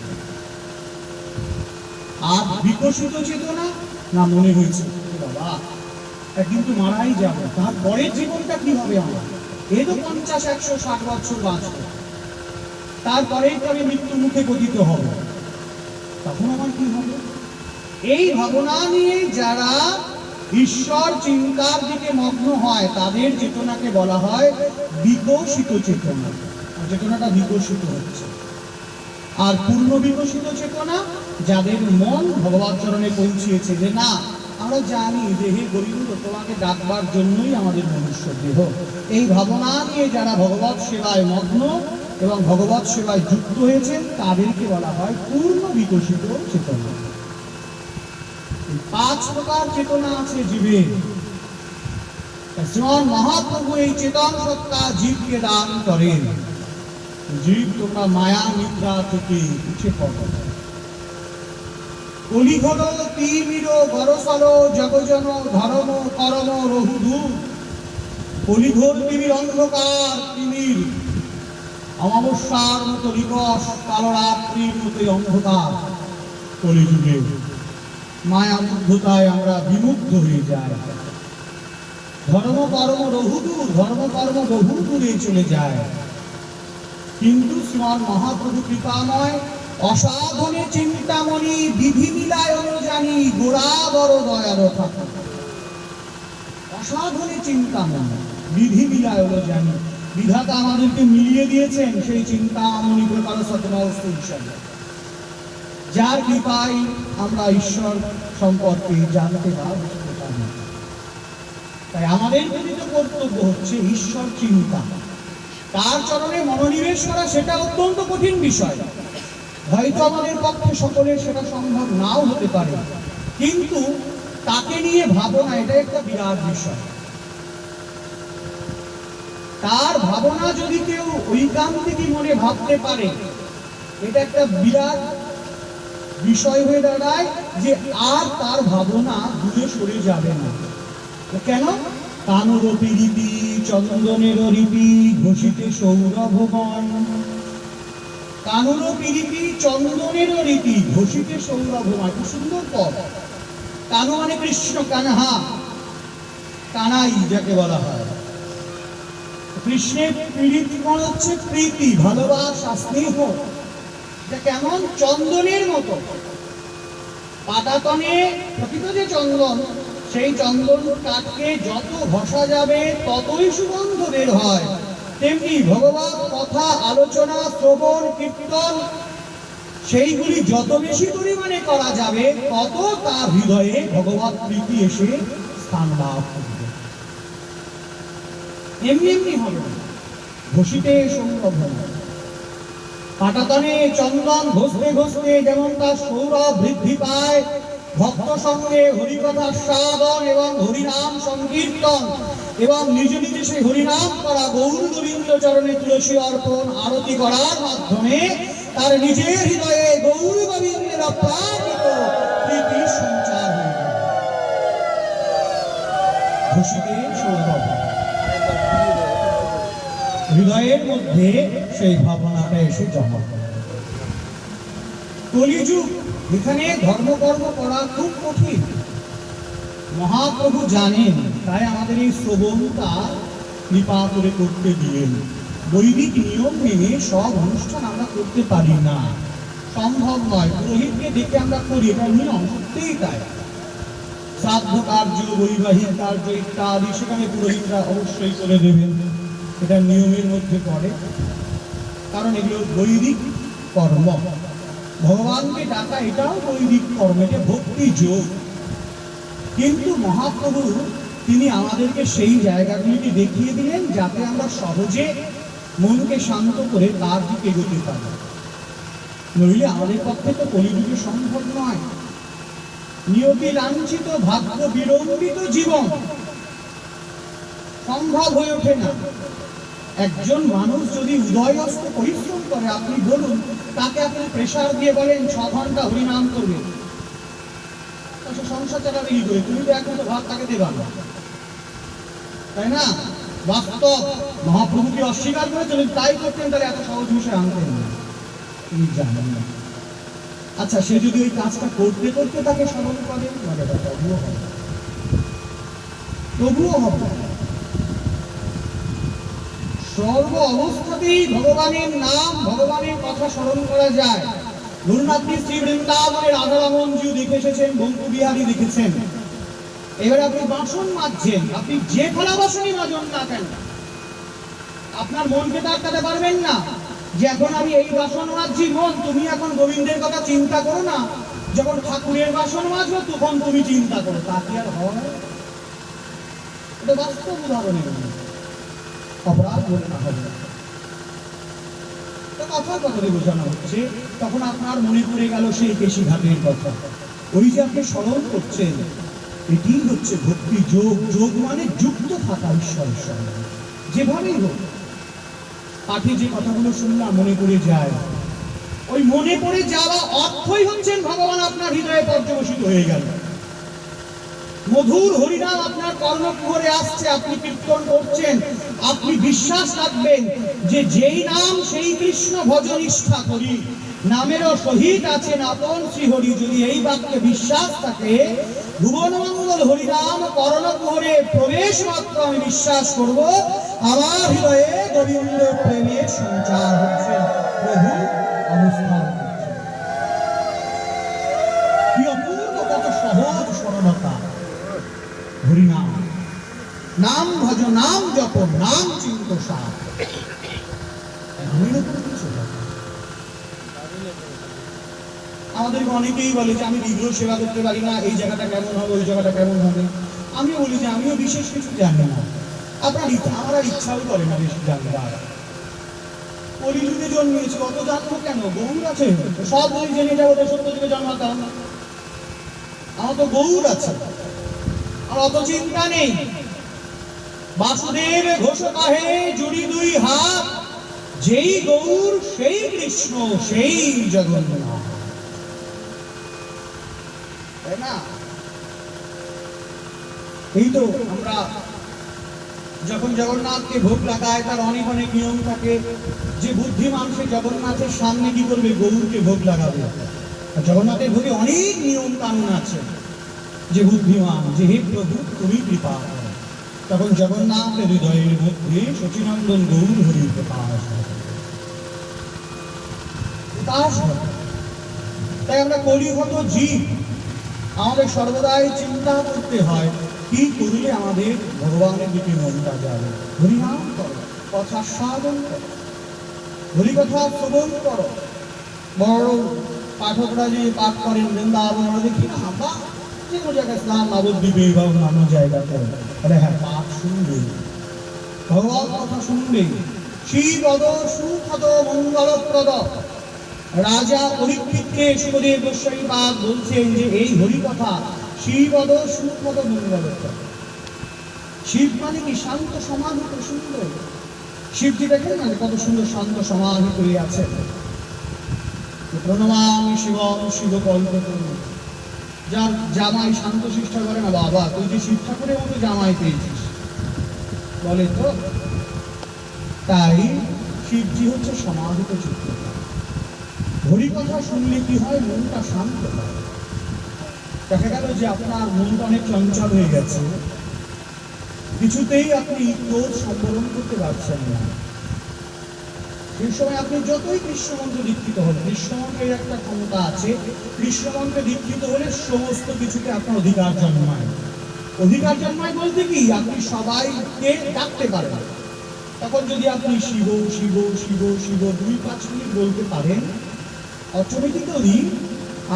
আর বিকশিত চেতনা, না মনে হয়েছে বাবা একদিন তো মারাই যাবে, তারপরের জীবনটা কি হবে আমার, এই তো 50-100-60 বছর বাঁচবো, তারপরেই তো আমি মৃত্যুর মুখে পতিত হব, তখন আমার কি হবে? এই ভাবনা নিয়ে যারা ঈশ্বর চিন্তার দিকে মগ্ন হয় তাদের চেতনাকে বলা হয় বিকশিত চেতনা। চেতনাটা বিকশিত হচ্ছে। আর পূর্ণ বিকশিত চেতনা, যাদের মন ভগবত চরণে পৌঁছিয়েছে, যে না আমরা জানি যে হে গোবিন্দ তোমাকে ডাকবার জন্যই আমাদের মনুষ্য দেহ, এই ভাবনা নিয়ে যারা ভগবত সেবায় মগ্ন এবং ভগবত সেবায় যুক্ত হয়েছেন তাদেরকে বলা হয় পূর্ণ বিকশিত চেতনা। 5 প্রকার চেতনা আছে জীবের। শ্রীমন মহাপ্রভু এই চেতন সত্তা জীবকে দান করেন। জীব তোমরা মায়া নিদ্রা থেকে উঠে পড়ো। কলিঘর তিমির গরসল জগজন ধর্ম করম রহুধু। কলিঘোর তিমির অন্ধকার, তিমির অমাবস্যার মতো দিবস, কালরাত্রির মতো অন্ধকার। কলিযুগে মায়া মুগ্ধতায় আমরা বিমুগ্ধ হয়ে যাই। ধর্ম কর্ম রহুদূর, ধর্ম কর্ম বহু দূরে চলে যায়। কিন্তু শ্রীমান মহাপ্রভু কৃপাময় অসাধনে চিন্তামণি বিধি মিলায়ন জানি গোড়া বড় দয়ার ঠাকুর। অসাধনে চিন্তামণি বিধি মিলায়ন জানি, বিধাতা আমাদেরকে মিলিয়ে দিয়েছেন সেই চিন্তামণি প্রকার সতমাবস্থা হিসাবে, যার কৃপায় আমরা ঈশ্বর সম্পর্কে জানতে পারি। তাই আমাদের প্রকৃত কর্তব্য হচ্ছে ঈশ্বর চিন্তা, তার চরণে মনোনিবেশ করা। সেটা অত্যন্ত কঠিন বিষয়, হয়তো আমাদের পক্ষে সকলের সেটা সম্ভব নাও হতে পারে, কিন্তু তাকে নিয়ে ভাবনা এটা একটা বিরাট বিষয়। তার ভাবনা যদি কেউ ঐকান্তিক মনে ভাবতে পারে, এটা একটা বিরাট বিষয় হয়ে দাঁড়ায় যে আর তার ভাবনা দূরে সরে যাবে না। কেন? কানর পিরিতি চন্দনের রীতি ঘোষিতে সৌরভবন। কানর পিরিতি চন্দনের রীতি ঘোষিতে সৌরভবন, কি সুন্দর পদ। কানো মানে কৃষ্ণ, কানহা, কানাই যাকে বলা হয়। কৃষ্ণের প্রীতি মানে হচ্ছে প্রীতি, ভালোবাসা, স্নেহ। এটা কেমন? চন্দনের মতো। পাতাতনে প্রকৃত যে চন্দন, সেই চন্দন কাঠকে যত ঘষা যাবে ততই সুগন্ধ বের হয়। তেমনি ভগবত কথা আলোচনা শ্রবণ কীর্তন সেইগুলি যত বেশি পরিমাণে করা যাবে তত তার হৃদয়ে ভগবত প্রীতি এসে স্থান লাভ করবে। এমনি এমনি হবে ঘষিতে সৌরভ। পাটাতনে চন্দন ঘষতে ঘষতে যেমন তার সৌরভ বৃদ্ধি পায়, ভক্ত সঙ্গে হরিকথা শ্রাবণ এবং হরিনাম সংকীর্তন এবং নিজে নিজে সেই হরিনাম করা, গৌর গোবিন্দ চরণে তুলসী অর্পণ আরতি করার মাধ্যমে তার নিজের হৃদয়ে গৌর গোবিন্দের অপ্রাকৃত প্রীতির সঞ্চার হয়ে যায়। ঘোষিতে সৌরভ, হৃদয়ের মধ্যে সেই ভাবনাটা এসে জমা করে। কলিযুগ, এখানে ধর্মকর্ম করা খুব কঠিন, মহাপ্রভু জানেন। তাই আমাদের এই শ্রবণটা কৃপা করে করতে দিলেন। বৈদিক নিয়ম মেনে সব অনুষ্ঠান আমরা করতে পারি না, সম্ভব নয়। পুরোহিতকে দেখে আমরা করি, এটা নিয়ম, সত্যিই তাই। শ্রাদ্ধ কার্য, বৈবাহিক কার্য ইত্যাদি সেখানে পুরোহিতরা অবশ্যই করে দেবেন, এটা নিয়মের মধ্যে পড়ে, কারণ এগুলো বৈদিক কর্ম। ভগবানকে ডাকা এটাও দৈবিক কর্ম, এটা ভক্তি যোগ। কিন্তু মহাপ্রভু তিনি আমাদেরকে সেই জায়গাগুলিকে দেখিয়ে দিলেন যাতে আমরা সহজে মনকে শান্ত করে তার দিকে এগোতে পারি। নইলে আমাদের পক্ষে তো কলিযুগে সম্ভব নয়। নিয়তি লাঞ্ছিত ভাগ্য বিড়ম্বিত জীবন সম্ভব হয়ে ওঠে না। একজন মানুষ যদি উদয়স্ত পরিশ্রম করে, আপনি বলুন তাকে আপনি প্রেসার দিয়ে বলেন 6 ঘন্টা হরিনাম করবে, সে সংসার চালাবে কি করে? তুমি তো এখন তো ভাত তাকে দেবা না, তাই না? বাস্তব। মহাপ্রভুকে অস্বীকার করেছেন, তাই করতেন, তাহলে এত সহজ বিষয় আনতেন না, তিনি জানেন না। আচ্ছা, সে যদি ওই কাজটা করতে করতে তাকে স্মরণ করে, মানে তবুও হবে, তবুও হবে। সর্ব অবস্থাতেই ভগবানের নাম, ভগবানের কথা স্মরণ করা যায়। ধরুন আপনি শ্রী বৃন্দাবনের রাধারমণজিও দেখে এসেছেন, বঙ্কু বিহারী দেখেছেন। এবার আপনি বাসন মাজছেন, আপনি যে থালা বাসনই মাজন না কেন, আপনার মনকে তো আটকাতে পারবেন না যে এখন আমি এই বাসন মাজছি। মন, তুমি এখন গোবিন্দের কথা চিন্তা করো না, যখন ঠাকুরের বাসন মাজবো তখন তুমি চিন্তা করো। তা কি আর হয়? এটা বাস্তব উদাহরণের অপরাধ বলে না হবে। কথার কথা বোঝানো হচ্ছে, তখন আপনার মনে পড়ে গেল সেই কেশি ঘাটের কথা। ওই যে আপনি স্মরণ করছেন, এটি হচ্ছে ভক্তি যোগ। যোগ মানে যুক্ত থাকা ঈশ্বরের সঙ্গে, যেভাবেই হোক। পাঠে যে কথাগুলো শুনলাম মনে পড়ে যায়, ওই মনে পড়ে যাওয়া অর্থই হচ্ছেন ভগবান আপনার হৃদয়ে পর্যবসিত হয়ে গেল। মধুর হরিনাম আপনার কর্ণকুহরে আসছে, আপনি কীর্তন করছেন, আপনি বিশ্বাস রাখবেন যে যেই নাম সেই কৃষ্ণ ভজনিষ্ঠা করি, নামেরও সহিত আছেন আপন শ্রীহরি। যদি এই বাক্যে বিশ্বাস থাকে, ভুবন মঙ্গল হরিনাম কর্ণকুহরে প্রবেশ মাত্র আমি বিশ্বাস করব আমার হৃদয়ে গোবিন্দ প্রেমের সঞ্চার হচ্ছে, প্রভু অবস্থান করছে। কি অপূর্ব, কত সহজ সরলতা হরিনাম। নাম ভজ, নাম জপ, নাম চিন্ত সার। আমাদেরকে অনেকেই বলে যে আমি বিগ্রহ সেবা করতে পারি না, এই জায়গাটা কেমন হবে, ওই জায়গাটা কেমন হবে। আমিও বলি যে আমিও বিশেষ কিছু জানি না। আপনার ইচ্ছা, আমার আর ইচ্ছাও করে না বেশি জানবার। কলিযুগে জন্মিয়েছি, অত জানবো কেন? গৌর আছে, সব বই জেনে যাবো, সত্য যুগে জন্মাতাম। আমার তো গৌর আছে, আর অত চিন্তা নেই। বাসুদেব ঘোষ কাহে জুড়ি দুই হাত, যেই গৌর সেই কৃষ্ণ সেই জগন্নাথ, তাই না? এই তো আমরা যখন জগন্নাথকে ভোগ লাগায়, তার অনেক অনেক নিয়ম থাকে। যে বুদ্ধিমান সে জগন্নাথের সামনে কি করবে? গৌরকে ভোগ লাগাবে। জগন্নাথের ভোগে অনেক নিয়ম কানুন আছে। যে বুদ্ধিমান, যে হে প্রভু তুমি কৃপা করো, তখন জগন্নাথের হৃদয়ের মধ্যে সচিনন্দন গৌর হরির প্রকাশ। তাই আমরা কলিগত জীব, আমাদের সর্বদাই চিন্তা করতে হয় কি করলে আমাদের ভগবানের দিকে মনটা যাবে। হরিনাম করো, কথা সাধন করো, হরিকথা শ্রবণ করো। বড় পাঠকরা যে পাঠ করেন বৃন্দাবন, দেখি না বা যে কোনো জায়গায় স্নান নবদ্বীপে বা অন্যান্য জায়গাতে, হ্যাঁ পাঠ শুনবে, ভগবান কথা শুনবে। শ্রীপদ সুখদ মঙ্গলপ্রদ। রাজা পরীক্ষিতকে সুখদেব গোস্বামী পাদ বলছেন যে এই হরিকথা শ্রীপদ সুখদ মঙ্গলপ্রদ। শিব মানে কি? শান্ত সমাহিত সুন্দর। শিবজি দেখেন না কত সুন্দর শান্ত সমাধি করে আছে। প্রণমামি শিবম শিবকল্পতরু। যার জামাই শান্ত শিষ্টা করে না, বাবা তুই যে শিব ঠাকুরের মতো জামাই পেয়েছিস বলে তো। তাই শিবজি হচ্ছে সমাহিত চিত্ত। হরিকথা শুনলে কি হয়? মনটা শান্ত হয়। দেখা গেল যে আপনার মনটা অনেক চঞ্চল হয়ে গেছে, কিছুতেই আপনি ক্রোধ সম্বরণ করতে পারছেন না। সেই সময় আপনি যতই কৃষ্ণমন্ত্রে দীক্ষিত হন, কৃষ্ণমন্ত্রের একটা ক্ষমতা আছে, কৃষ্ণমন্ত্রে দীক্ষিত হলে সমস্ত কিছুতে আপনার অধিকার জন্মায়। অধিকার জন্মায় বলতে কি? আপনি সবাইকে ডাকতে পারেন। তখন যদি আপনি শিব শিব শিব শিব 2-5 মিনিট বলতে পারেন, অটোমেটিক্যালি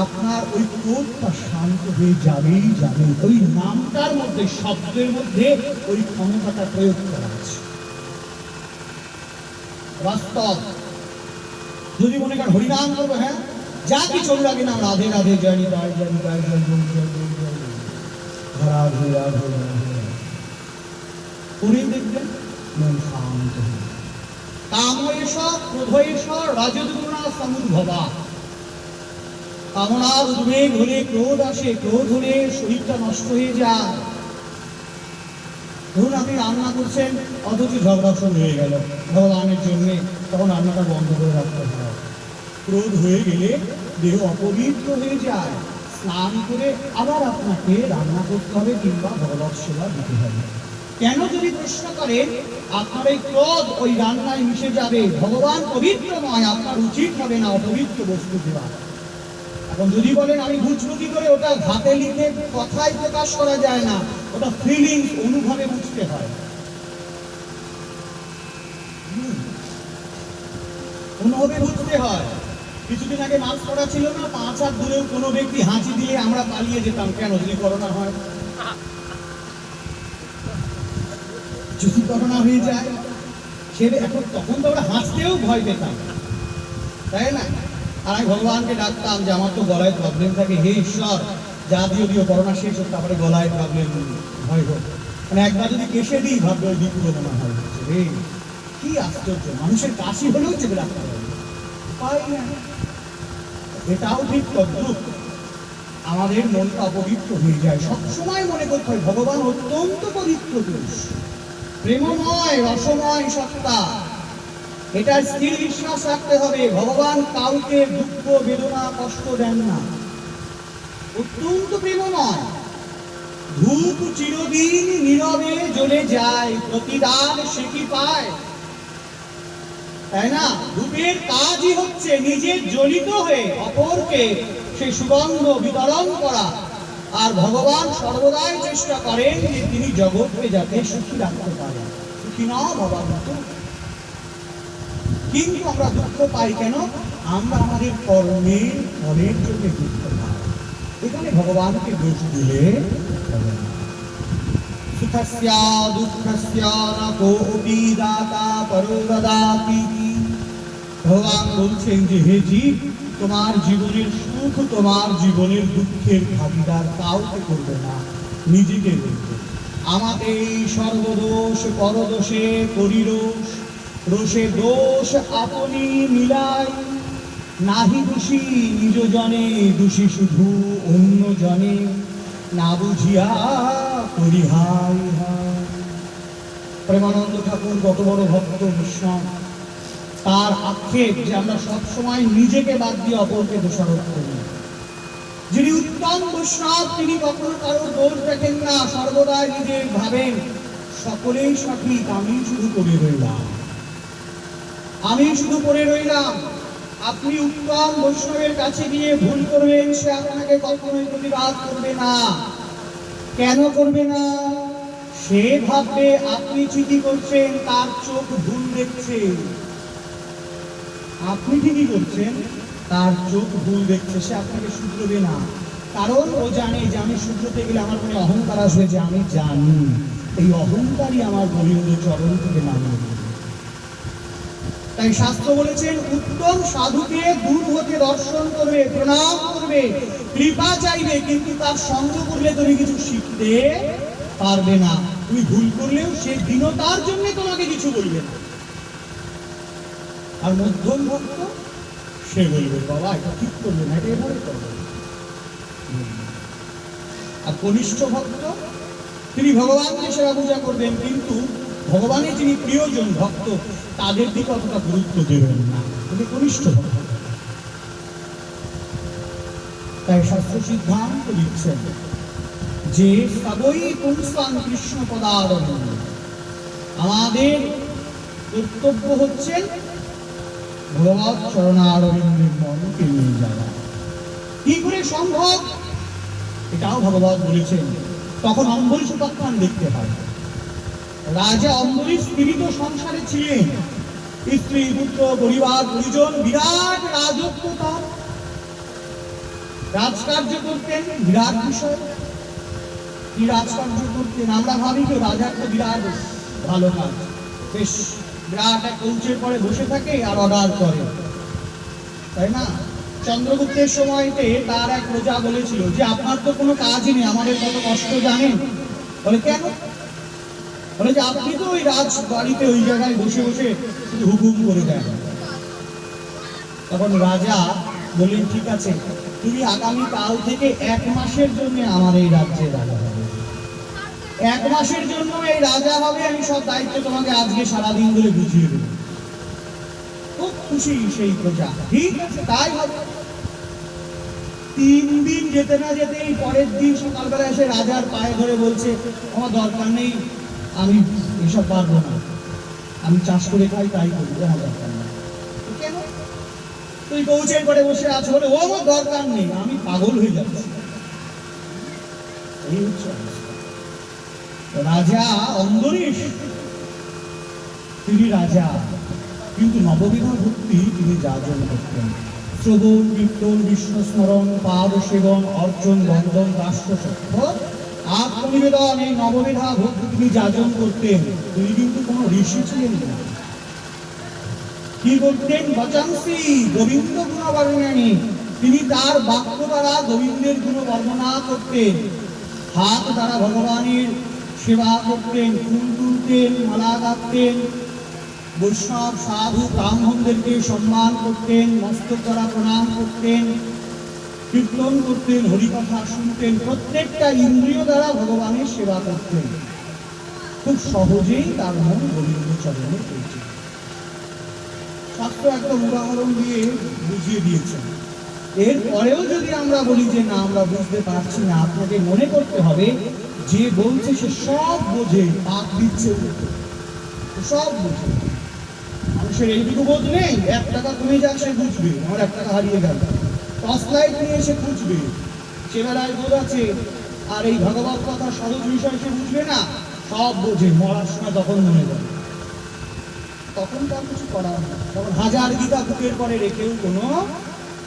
আপনার ওই ক্রোধটা শান্ত হয়ে যাবেই যাবে। ওই নামটার মধ্যে, শব্দের মধ্যে ওই ক্ষমতাটা প্রয়োগ করা আছে। বাস্তব। যদি মনে করেন হরিনাম করবো, হ্যাঁ যা কি চল লাগে না, রাধে রাধে জয় জয় জয় জয় জয় জয় জয় জয় রাধে রাধে রাধে করেই দেখবেন মন শান্ত হবে। কাময়েশ ক্রোধয়েশ রাজদুর্না সমুদ্ভবা। কামনার উদ্বেগ হলে ক্রোধ আসে, ক্রোধ হলে শরীরটা নষ্ট হয়ে যায়। ধরুন আপনি রান্না করছেন, অথচ ঝগড়া শুরু হয়ে গেল ভগবানের জন্য, তখন রান্নাটা বন্ধ করে রাখতে হয়। ক্রোধ হয়ে গেলে দেহ অপবিত্র হয়ে যায়, স্নান করে আবার আপনাকে রান্না করতে হবে কিংবা ভগবত সেবা দিতে হবে। কেন যদি প্রশ্ন করেন, আপনার এই ক্রোধ ওই রান্নায় মিশে যাবে। ভগবান পবিত্রময়, আপনার উচিত হবে না অপবিত্র বস্তু দেওয়া। এখন যদি বলেন আমি বুঝবো কি করে, ওটা হাতে লিখে কথায় প্রকাশ করা যায় না, ওটা ফিলিংস, অনুভবে বুঝতে হয়। অনুভবে বুঝতে হয়। কিছুদিন আগে মাস্ক পড়া ছিল না, 5 হাত দূরেও কোনো ব্যক্তি হাঁচি দিলে আমরা পালিয়ে যেতাম। কেন? যদি করোনা হয়, যদি করোনা হয়ে যায়, সে এখন তখন তো আমরা হাসতেও ভয় পেতাম, তাই না? আর আমি ভগবানকে ডাকতাম যে আমার তো গলায় প্রবলেম থাকে, হে ঈশ্বর যা দিও করোনা শেষ হোক, তারপরে গলায় প্রবলেম ভয় হোক। মানে একবার যদি কেসে দিই ভাববে ওই বিপুল মনে হয়। রে কি আশ্চর্য, মানুষের কাশি হলেও চেপে রাখতে হবে, উপায় না। এটাও ঠিক তদ্রূপ আমাদের মনটা অপবিত্র হয়ে যায়। সবসময় মনে করতে হয় ভগবান অত্যন্ত পবিত্র পুরুষ, প্রেমময়, রসময় সত্তা। এটা স্থির বিশ্বাস রাখতে হবে। ভগবান কাউকে দুঃখ, বেদনা, কষ্ট দেন না, অত্যন্ত প্রেমময়। ধূপ চিরদিন নীরবে জ্বলে যায়, প্রতিদান সে কি পায়, তাই না? ধূপের কাজই হচ্ছে নিজে জ্বলিত হয়ে অপরকে সে সুগন্ধ বিতরণ করা। আর ভগবান সর্বদাই চেষ্টা করেন যে তিনি জগৎকে যাতে সুখী রাখতে পারেন, সুখী না ভবাবন্তু। কিন্তু আমরা দুঃখ পাই কেন? আমরা আমাদের কর্মের ফলের জন্য দুঃখ পাই। এখানে ভগবানকে দোষ দিলে হবে না। সুখস্য দুঃখস্য ন কোপি দাতা পরো দদাতি। ভগবান বলছেন যে হে জীব, তোমার জীবনের সুখ, তোমার জীবনের দুঃখের ভাগিদার কাউকে করবে না, নিজেকে করবে। আমাকে সর্বদোষ পরদোষে পরিরোষ, রোষে দোষ আপনি মিলাই। নাহি দোষী নিজ জনে, দোষী শুধু অন্য জনে, না বুঝিয়া করি হাই হাই। প্রেমানন্দ ঠাকুর কত বড় ভক্ত বৈষ্ণব, তার আক্ষেপ যে আমরা সবসময় নিজেকে বাদ দিয়ে অপরকে দোষারোপ করি। যিনি উত্তম বৈষ্ণব তিনি কখনো কারোর দোষ দেখেন না, সর্বদাই নিজের ভাবেন সকলেই সঠিক, আমি শুধু পড়ে রইলাম, আমি শুধু পড়ে রইলাম। আপনি উত্তম বৈষ্ণবের কাছে গিয়ে ভুল করবেন, সে আপনাকে কখনোই প্রতিবাদ করবে না। কেন করবে না? সে ভাববে আপনি ঠিকই করছেন, তার চোখ ভুল দেখছে। আপনি ঠিকই করছেন, তার চোখ ভুল দেখছে, সে আপনাকে শুধরবে না। কারণ ও জানে যে আমি শুধরতে গেলে আমার মনে অহংকার আসবে, যে আমি জানি। এই অহংকারই আমার গোবিন্দ চরণ থেকে নামিয়ে দেবে। তাই শাস্ত্র বলেছেন উত্তম সাধুকে দূর হতে দর্শন করবে, প্রণাম করবে, কৃপা চাইবে, কিন্তু তার সঙ্গ করলে তুমি কিছু শিখতে পারবে না। তুমি ভুল করলেও সে দীনতার জন্য তোমাকে কিছু বলবে না। আর মধ্যম ভক্ত সে বলবে বাবা এটা ঠিক করবে না, এটা এভাবে করবে। আর কনিষ্ঠ ভক্ত তিনি ভগবানকে সেবা পূজা করবেন, কিন্তু ভগবানের যিনি প্রিয়জন ভক্ত তাদের দিকে অতটা গুরুত্ব দেবেন না, তিনি কনিষ্ঠ ভক্ত। তাই শাস্ত্র সিদ্ধান্ত দিচ্ছেন যে সবই পুংসান কৃষ্ণ পদারবিন্দ। আমাদের কর্তব্য হচ্ছে ভগবৎ চরণারবিন্দের মনকে নিয়ে যাওয়া। কি করে সম্ভব? এটাও ভগবৎ বলেছেন। তখন অম্বরীশ উপাখ্যান দেখতে হয়। রাজা অম্বরীশ পীড়িত সংসারে ছিলেন, স্ত্রী পুত্র পরিবার পরিজন, বিরাট রাজত্ব তার। রাজকার্য করতেন, বিরাট বিষয়। কি রাজকার্য করতেন? আমরা ভাবি তো রাজার তো বিরাট ভালো কাজ, বেশ বিরাট এক কৌচের পরে বসে থাকে আর অর্ডার করে, তাই না? চন্দ্রগুপ্তের সময়তে তার এক প্রজা বলেছিল যে আপনার তো কোনো কাজই নেই, আমাদের কত কষ্ট জানেন? বলে কেন? বলে যে আপনি তো ওই রাজ বাড়িতে ওই জায়গায় বসে বসে শুধু হুকুম করে দেন। তখন রাজা বললেন ঠিক আছে, তুমি আগামী কাল থেকে 1 মাসের জন্য আমার এই রাজ্যে রাজা হবে। 1 মাসের জন্য এই রাজা হবে, আমি সব দায়িত্ব তোমাকে আজকে সারাদিন ধরে বুঝিয়ে দেব। খুব খুশি সেই প্রজা, ঠিক আছে তাই হবে। 3 দিন যেতে না যেতেই পরের দিন সকালবেলা এসে রাজার পায়ে ধরে বলছে আমার দরকার নেই, আমি এসব পারবো না, আমি চাষ করে খাই তাই করি, আমার দরকার নেই। কেন? তুই কৌচের করে বসে আছো বলে ও আমার দরকার নেই, আমি পাগল হয়ে যাচ্ছি। এই হচ্ছে অবস্থা। রাজা অম্বরীশ তিনি রাজা, কিন্তু নববিধা ভক্তি তিনি যাজন করতেন। শ্রবণ কীর্তন বিষ্ণু স্মরণ পাদ সেবন অর্চন বন্ধন রাষ্ট্রসভ্য আত্মনিবেদন, এই নববিধা ভক্তি তিনি যাজন করতেন। তিনি কিন্তু কোনো ঋষি ছিলেন না। কি করতেন? বচনসি গোবিন্দ গুণ বর্ণনী, তিনি তার বাক্য দ্বারা গোবিন্দের গুণ বর্ণনা করতেন। হাত দ্বারা ভগবানের সেবা করতেন, ফুল তুলতেন, মালা গাঁথতেন, বৈষ্ণব সাধু ব্রাহ্মণদেরকে সম্মান করতেন, মস্তক দ্বারা প্রণাম করতেন, কীর্তন করতেন, হরিকথা শুনতেন, প্রত্যেকটা ইন্দ্রিয় দ্বারা ভগবানের সেবা করতেন। খুব সহজেই তার মন গোবিন্দ চরণে পৌঁছে। শাস্ত্র একদম উদাহরণ দিয়ে বুঝিয়ে দিয়েছেন। এরপরেও যদি আমরা বলি যে না আমরা বুঝতে পারছি না, আপনাকে মনে করতে হবে যে বলছে সে সব বোঝে, পাপ দিচ্ছে সব বোঝে। মানুষের এইটুকু বোধ নেই, 1 টাকা কমে যাক সে বুঝবে আমার 1 টাকা হারিয়ে গেল, টর্চ লাইট নিয়ে সে বুঝবে সে বেলায় বোধ আছে, আর এই ভগবত কথা সহজ বিষয় সে বুঝবে না, সব বোঝে। মরার সময় তখন মনে যাবে, তখন তার কিছু করার নেই। তখন 1000 গীতা বুকের পরে রেখেও কোনো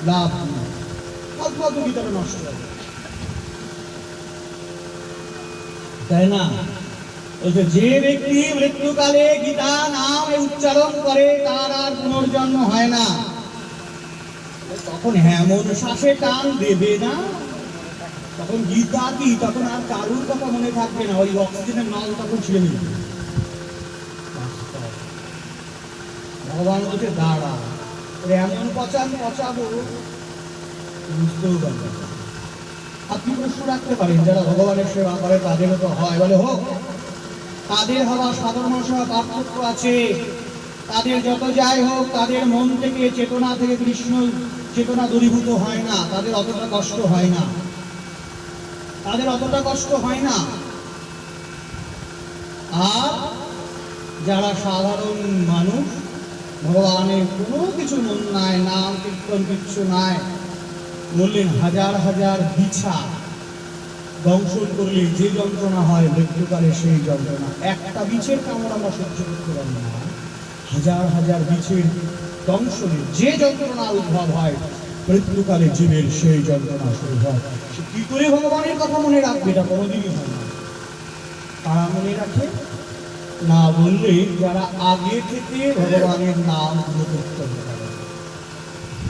লাভ নেই, অল্প গীতাটা নষ্ট হবে, তাই না? যে ব্যক্তি মৃত্যুকালে গীতা নাম উচ্চারণ করে তার আর পুনর্জন্ম হয় না। তখন এমন শ্বাসে টান দেবে না, তখন গীতা কি, তখন আর কারুর কথা মনে থাকবে না, ওই অক্সিজেনের নল তখন ছিঁড়ে নেবে। ভগবান বলছে দাঁড়া, এমন পচাবো বুঝতেও পারবে। আপনি প্রশ্ন রাখতে পারেন যারা ভগবানের সেবা করে তাদেরও তো হয়, বলে হোক, তাদের হওয়া সাধারণ মানুষের পার্থক্য আছে। তাদের যত যাই হোক তাদের মন থেকে চেতনা থেকে কৃষ্ণ চেতনা দূরীভূত হয় না, তাদের অতটা কষ্ট হয় না, তাদের অতটা কষ্ট হয় না। আর যারা সাধারণ মানুষ, ভগবানের কোনো কিছু মন নাই, নাম কীর্তন কিচ্ছু নাই, বললেন 1000 বিছা দংশন করলে যে যন্ত্রণা হয় মৃত্যুকালে সেই যন্ত্রণা, একটা বিছের কামড় আমরা সহ্য করতে পারি না, 1000 বিছের দংশনে যে যন্ত্রণা উদ্ভব হয় মৃত্যুকালে জীবের সেই যন্ত্রণা শুরু হয়। সে কি করে ভগবানের কথা মনে রাখবে? এটা কোনোদিনই হয় না। তারা মনে রাখে না বললে যারা আগে থেকে ভগবানের নাম করতে পারে।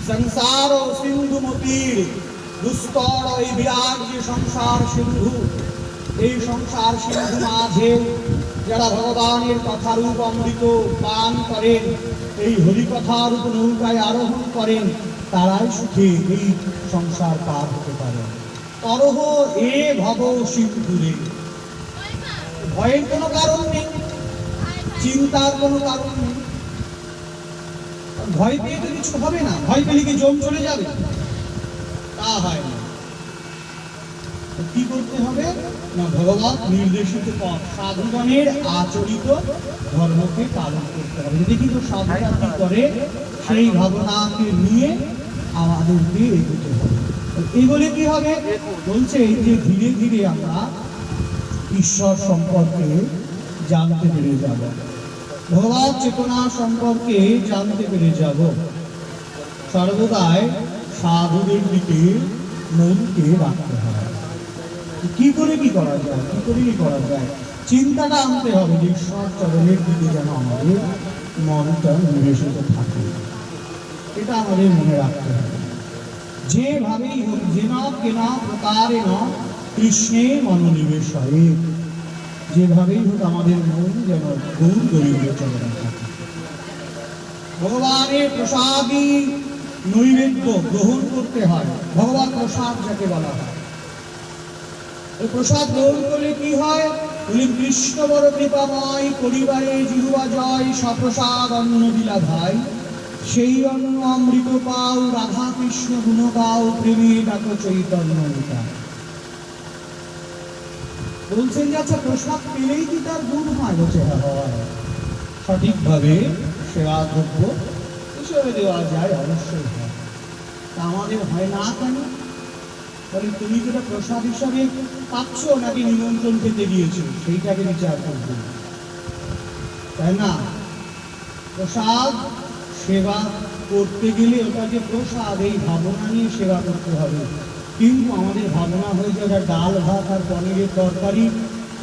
সংসার সিন্ধু মতির দুস্তর, এই বিরাট যে সংসার সিন্ধু, এই সংসার সিন্ধু মাঝে যারা ভগবানের কথারূপ অমৃত পান করেন, এই হরিকথার রূপ নৌকায় আরোহণ করেন, তারাই সুখে এই সংসার পার হতে পারে। তরহ এ ভব সিন্ধুরে, ভয়ের কোনো কারণ নেই, চিন্তার কোনো কারণ নেই। ভয় পেয়ে তো কিছু হবে না, ভয় পেলে কি জম চলে যাবে? তা হয় না। কি করতে হবে না, ভগবত নির্দেশিত পথ সাধুগণের আচরিত ধর্মকে পালন করতে হবে। যদি কিন্তু সাধুরা কি করে সেই ভাবনাকে নিয়ে আমাদেরকে এগোতে হবে। এই বলে কি হবে বলছে যে ধীরে ধীরে আমরা ঈশ্বর সম্পর্কে জানতে পেরে যাব, ভগবত চেতনা সম্পর্কে জানতে পেরে যাব। সর্বদাই সাধুদের দিকে মনকে রাখতে হয়। কি করে কি করা যায়, কি করে কি করা যায়, চিন্তাটা আনতে হবে যে ঈশ্বর চরণের দিকে যেন আমাদের মনটা নিবেশিত থাকে। এটা আমাদের মনে রাখতে হবে। যেভাবেই হোক, যেন কেনা প্রকারে ন কৃষ্ণে মনোনিবেশয়ে, যেভাবেই হোক আমাদের মন যেন গৌর গরিবের চরণে থাকে। ভগবানের প্রসাদী নৈবেদ্য গ্রহণ করতে হয়। ভগবান প্রসাদ যাকে বলা হয়, এই প্রসাদ গ্রহণ করলে কি হয়? বলি কৃষ্ণ বড় কৃপাময়, পরিবারে জিহুবা জয়, সপ্রসাদ অন্ন দিলা ভাই, সেই অন্ন অমৃত পাও, রাধা কৃষ্ণ গুণ গাও, প্রেমে ডাকো চৈতন্য নিতা। বলছেন যে আচ্ছা প্রসাদ পেলেই কি তার গুণ হয়? বলছে হয়, সঠিকভাবে সেবা দ্রব্য হিসেবে দেওয়া যায়, অবশ্যই হয়। তা আমাদের হয় না কেন? বলে তুমি যেটা প্রসাদ হিসাবে পাচ্ছ নাকি নিমন্ত্রণ খেতে গিয়েছো, সেইটাকে বিচার করবে, তাই না? প্রসাদ সেবা করতে গেলে ওটা যে প্রসাদ, এই ভাবনা নিয়ে সেবা করতে হবে। কিন্তু আমাদের ভাবনা হয়ে যায় ডাল ভাত আর পনিরের তরকারি,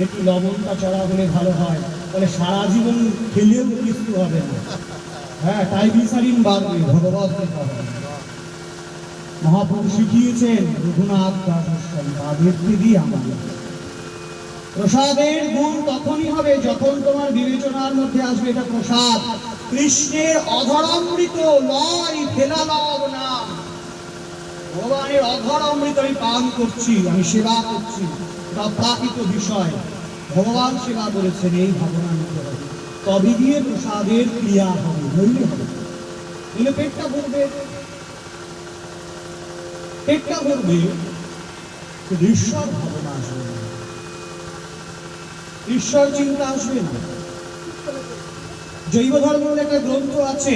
একটু লবণটা চড়া হলে ভালো হয়, তাহলে সারা জীবন খেলেও কিছু হবে না। হ্যাঁ, ট্রাইগ্লিসারিন বাড়বে, ভগবত হবে। মহাপ্রভু শিখিয়েছেন রঘুনাথ দাস তাদেরকে দিয়ে আমাদের প্রসাদের গুণ তখনই হবে যখন তোমার বিবেচনার মধ্যে আসবে এটা প্রসাদ কৃষ্ণের অধর অমৃত, নয় ফেলা লব নাম। ভগবানের অধর অমৃত আমি পান করছি, আমি সেবা করছি, এটা প্রাকৃত বিষয়। ভগবান সেবা করেছেন, এই ভাবনা নিতে হবে, তবে গিয়ে প্রসাদের ক্রিয়া হবে, নইলে হবে। নইলে পেটটা ভরবে, পেটটা ভরবে, ঈশ্বর ভাবনা আসবে না, ঈশ্বর চিন্তা আসবে না। জৈব ধর্ম বলে একটা গ্রন্থ আছে,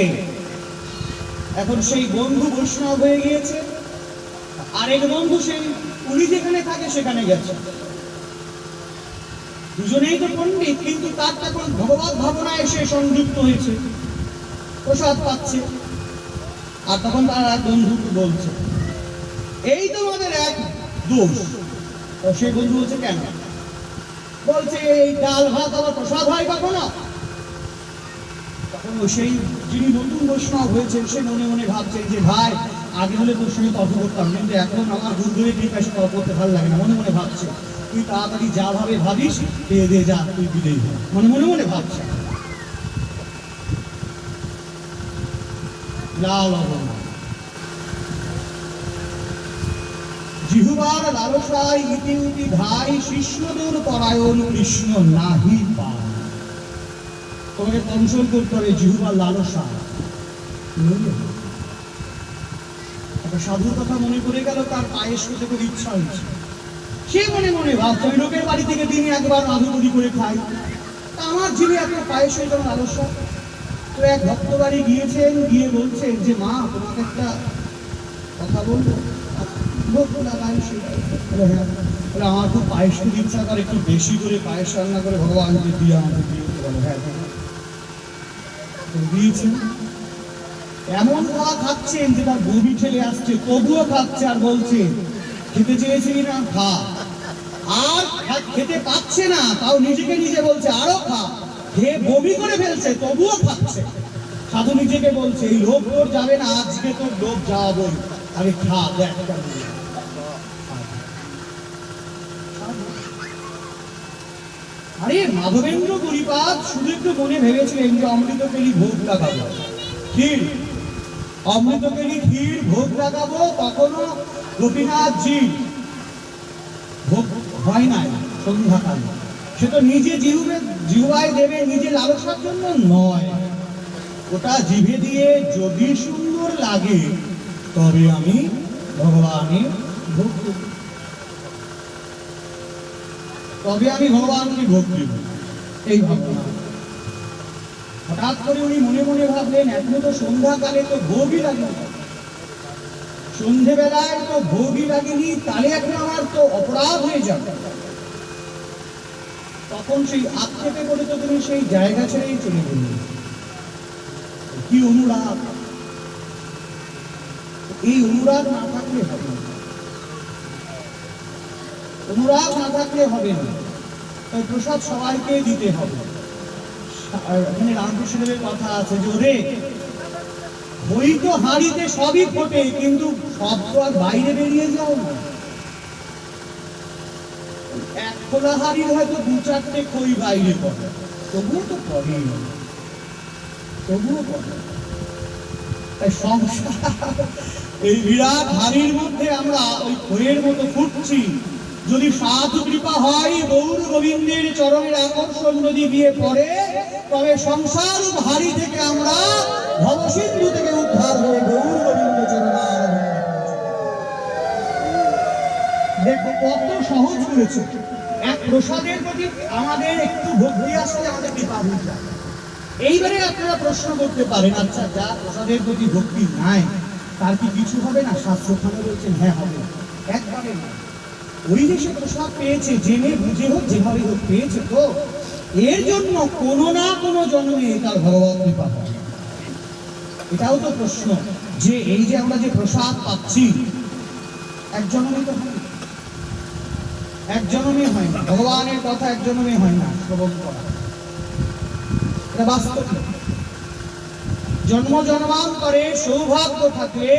এখন সেই বন্ধু বৈষ্ণব হয়ে গিয়েছে, আরেক বন্ধু সেই উনি যেখানে থাকে সেখানে গেছে। দুজনেই তো পণ্ডিত, কিন্তু তার তখন ভগবত ভাবনা এসে সংযুক্ত হয়েছে, প্রসাদ পাচ্ছে। আর তখন তার এক বন্ধুকে বলছে এই তোমাদের এক দোষ। সেই বন্ধু বলছে কেন? বলছে এই ডাল ভাত আবার প্রসাদ হয় কখনো? তখন সেই যিনি নতুন বৈষ্ণব হয়েছেন সে মনে মনে ভাবছেন যে ভাই আগে হলে তোর সঙ্গে তর্ক করতাম, কিন্তু এখন আমার গুণ ধরে ঠিক আছে, তর্ক করতে ভালো লাগে না। মনে মনে ভাবছে তুই তাড়াতাড়ি যা ভাবে ভাবিস, খেয়ে দিয়ে যা, তুই বিদেই যা, মনে মনে মনে ভাবছে। লাল জিহুবার লালসায় ইতি উতি ধাই, শিষ্যদূর পরায়ণ কৃষ্ণ নাহি পায়। তোমাকে কন্ট্রোল করতে হবে জিহুবার লালসা। একটা সাধুর কথা মনে পড়ে গেল, তার পায়েস খেতে খুব ইচ্ছা হয়েছে। সে মনে মনে ভাবছে ওই লোকের বাড়ি থেকে দিনে একবার মাধুমুড়ি করে খাই, তা আমার জিভে এত পায়েস হয়ে যেমন লালসা। তো এক ভক্ত বাড়ি গিয়েছেন, গিয়ে বলছেন যে মা তোমাকে একটা কথা বলবো, আমার খুব পায়েস খেতে ইচ্ছা করে, একটু বেশি করে পায়েস রান্না করে ভগবানকে দিয়ে আমাকে দিয়ে বলো। হ্যাঁ দিয়েছেন। এমন খাওয়া খাচ্ছেন যে তার বমি ঠেলে আসছে, তবুও খাচ্ছে আর বলছে খেতে চেয়েছিলি না, খা। আর খেতে পাচ্ছে না, তাও নিজেকে নিজে বলছে আরো খা। খেয়ে বমি করে ফেলছে, তবুও খাচ্ছে। সাধু নিজেকে বলছে এই লোভ তোর যাবে না, আজকে তোর লোভ যাওয়া, আরে খা, দেখ। আরে মাধবেন্দ্র গরিপাদ শুধু একটু মনে ভেবেছিলেন যে অমৃতকেলি ভোগ লাগাবো, ক্ষীর, অমৃতকেলি ক্ষীর ভোগ লাগাবো, কখনো গোপীনাথজি ভোগ হয় নাই সন্ধ্যাকাল। সে তো নিজে জিহ্বায় দেবে, নিজে লালসার জন্য নয়, ওটা জিভে দিয়ে যদি সুন্দর লাগে তবে আমি ভগবানের ভোগ দেব, তবে আমি ভগবানকে ভোগ দেব, এই ভাবনা। হঠাৎ করে উনি মনে মনে ভাবলেন এখনো তো সন্ধ্যাকালে তো ভোগই লাগেনি, সন্ধেবেলায় তো ভোগই লাগেনি, তাহলে এখন আমার তো অপরাধ হয়ে যাবে। তখন সেই আক্ষেপে করে তো তিনি সেই জায়গা ছেড়েই চলে গেলেন। কি অনুরাগ! এই অনুরাগ না থাকলে হবে না। অনুরাগ না থাকলে হবে না, তাই প্রসাদ সবাইকে দিতে হবে। আর এখানে রামকৃষ্ণদেবের কথা আছে যে ওরে বই তো হাঁড়িতে সবই ফোটে, কিন্তু সব তো আর বাইরে বেরিয়ে যাও না। এক খোলা হাঁড়ির হয়তো দু চারটে খই বাইরে পড়ে, তবুও তো পড়ে, তবুও পড়ে। তাই সংসার এই বিরাট হাড়ির মধ্যে আমরা ওই খইয়ের মতো ফুটছি। যদি সাধু কৃপা হয়, গৌর গোবিন্দের চরণের আকর্ষণ যদি গিয়ে পড়ে, তবে সংসার হাড়ি থেকে আমরা ভবসিন্ধু থেকে উদ্ধার হয়ে গৌর গোবিন্দ চরণার দেখো কত সহজ করেছে। এক প্রসাদের প্রতি আমাদের একটু ভক্তি আসলে আমাদের কৃপা হয়ে যায়। এইবারে আপনারা প্রশ্ন করতে পারেন, আচ্ছা যা প্রসাদের প্রতি ভক্তি নাই তার কি কিছু হবে না? শাস্ত্রখানে বলছেন হ্যাঁ হবে, একবারে না। ওই যে সে প্রসাদ পেয়েছে, জেনে বুঝে হোক যেভাবে হোক পেয়েছে, তো এর জন্য কোনো না কোনো জন্মে তার ভগবত কৃপা হয়। এটাও তো প্রশ্ন যে এই যে আমরা যে প্রসাদ পাচ্ছি এক জন্মে তো হয়, এক জন্মে হয় না। ভগবানের কথা এক জন্মে হয় না শ্রবণ করা, এটা বাস্তব। জন্ম জন্মান্তরে সৌভাগ্য থাকলে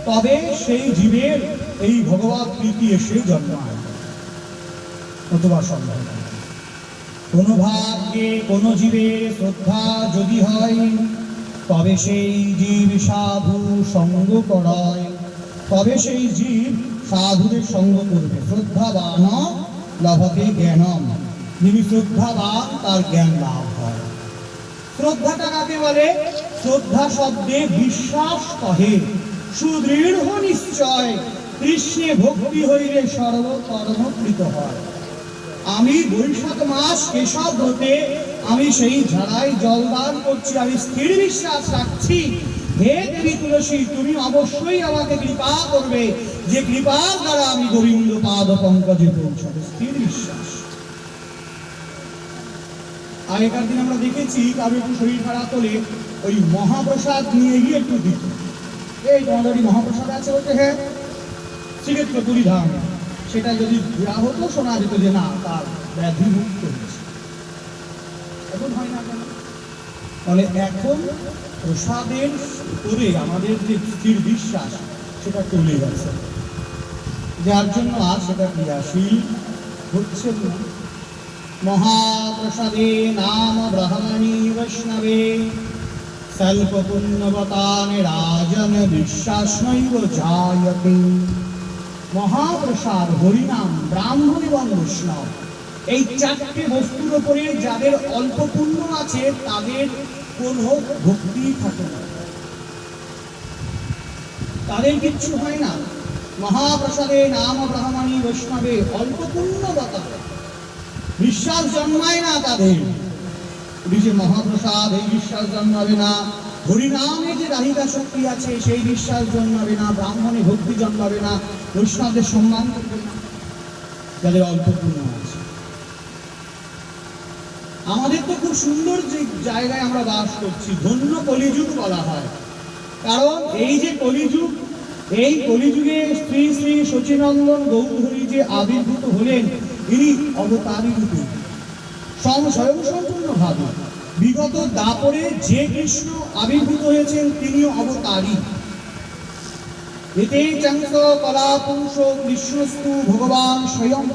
তবে সেই জীবের এই ভগবত প্রীতি এসে জন্মায়, অথবা সম্ভব। কোন ভাগ্যে কোন জীবের শ্রদ্ধা যদি হয়, তবে সেই জীব সাধু সঙ্গ করায়, তবে সেই জীব সাধুদের সঙ্গ করবে। শ্রদ্ধাবান লভতে জ্ঞানম, যিনি শ্রদ্ধাবান তার জ্ঞান লাভ হয়। শ্রদ্ধাটা কাকে বলে? শ্রদ্ধা শব্দে বিশ্বাস কহে, সুদৃঢ় নিশ্চয়, কৃষ্ণে ভক্তি হইলে সর্বকর্মকৃত হয়। আমি বৈশাখ মাস কেশব হতে আমি সেই ঝাড়াই জলদান করছি, আমি স্থির বিশ্বাস রাখছি হে দেবী তুলসী, তুমি অবশ্যই আমাকে কৃপা করবে, যে কৃপার দ্বারা আমি গোবিন্দ পাদ পঙ্কজে পৌঁছাবো। স্থির বিশ্বাস। আগেকার দিন আমরা দেখেছি কারো একটু শরীর খারাপ হলে ওই মহাপ্রসাদ নিয়ে গিয়ে একটু দিত, এই তোমাদের মহাপ্রসাদ আছে বলতে, হ্যাঁ সিগারেট কপুরি ধাম, সেটা যদি দেওয়া হতো শোনা যেত যে না তার ব্যাধি মুক্ত হয়েছে। এখন হয় না কেন? ফলে এখন প্রসাদের করে আমাদের যে স্থির বিশ্বাস সেটা চলে গেছে, যার জন্য আর সেটা ক্রিয়াশীল হচ্ছে না। মহাপ্রসাদে নাম ব্রাহ্মণী বৈষ্ণবে স্বল্প পুণ্যবতান রাজন বিশ্বাস নৈব জায়তে। মহাপ্রসাদ, হরিনাম, ব্রাহ্মণ এবং বৈষ্ণব, এই চারটে বস্তুর উপরে যাদের অল্প পুণ্য আছে তাদের কোনো ভক্তি থাকে না, তাদের কিচ্ছু হয় না। মহাপ্রসাদে নাম ব্রাহ্মণী বৈষ্ণবে অল্প পুণ্যবতা, বিশ্বাস জন্মায় না তাদের। যে মহাপ্রসাদ, এই বিশ্বাস জন্মাবে না। হরিনামে যে দাহিকা শক্তি আছে সেই বিশ্বাস জন্মাবে না, ব্রাহ্মণে ভক্তি জন্মাবে না, বৈষ্ণবদের সম্মান করবে না যাদের অল্প পুণ্য আছে। আমাদের তো খুব সুন্দর যে জায়গায় আমরা বাস করছি, ধন্য কলিযুগ বলা হয়। কারণ এই যে কলিযুগ, এই কলিযুগে শ্রী শ্রী শচীনন্দন গৌরহরি যে আবির্ভূত হলেন, ইনি অবতারী রূপে স্বয়ংসম্পূর্ণ ভাবে। বিগত দাপরে যে কৃষ্ণ আবির্ভূত হয়েছেন তিনিও অবতারী। এতে চাংস কলা পুরুষ কৃষ্ণস্তু ভগবান স্বয়ং।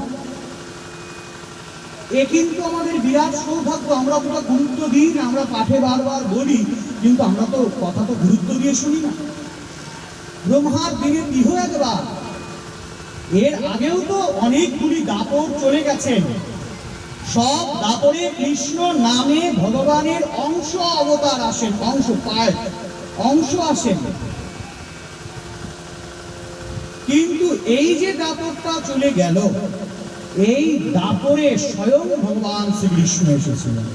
এ কিন্তু আমাদের বিরাট সৌভাগ্য। আমরা ওটা গুরুত্ব দিই না, আমরা পাঠে বারবার বলি, কিন্তু আমরা তো কথা তো গুরুত্ব দিয়ে শুনি না। ব্রহ্মার দিনে টিহ একবার, এর আগেও তো অনেকগুলি দাপর চলে গেছেন। সব দাপরে কৃষ্ণ নামে ভগবানের অংশ অবতার আসেন, অংশ পায়, অংশ আসেন। কিন্তু এই যে দাপরটা চলে গেল, এই দাপরে স্বয়ং ভগবান শ্রীকৃষ্ণ এসেছিলেন,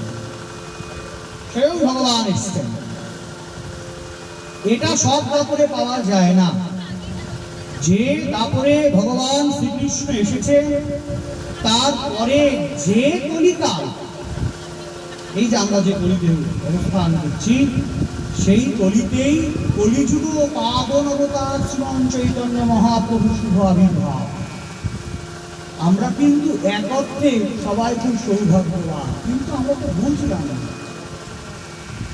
স্বয়ং ভগবান এসেছেন। এটা সব দাপরে পাওয়া যায় না। যে দাপরে ভগবান শ্রীকৃষ্ণ এসেছেন তারপরে যে কলিকাল, এই যে আমরা যে কলিতে অবস্থান করছি, সেই কলিতেই কলিযুগ পাবন অবতার শ্রীমন চৈতন্য মহাপ্রভু শুভ আবির্ভাব। আমরা কিন্তু এক অর্থে সবাই খুব সৌভাগ্যবান, কিন্তু আমরা তো বুঝলাম না,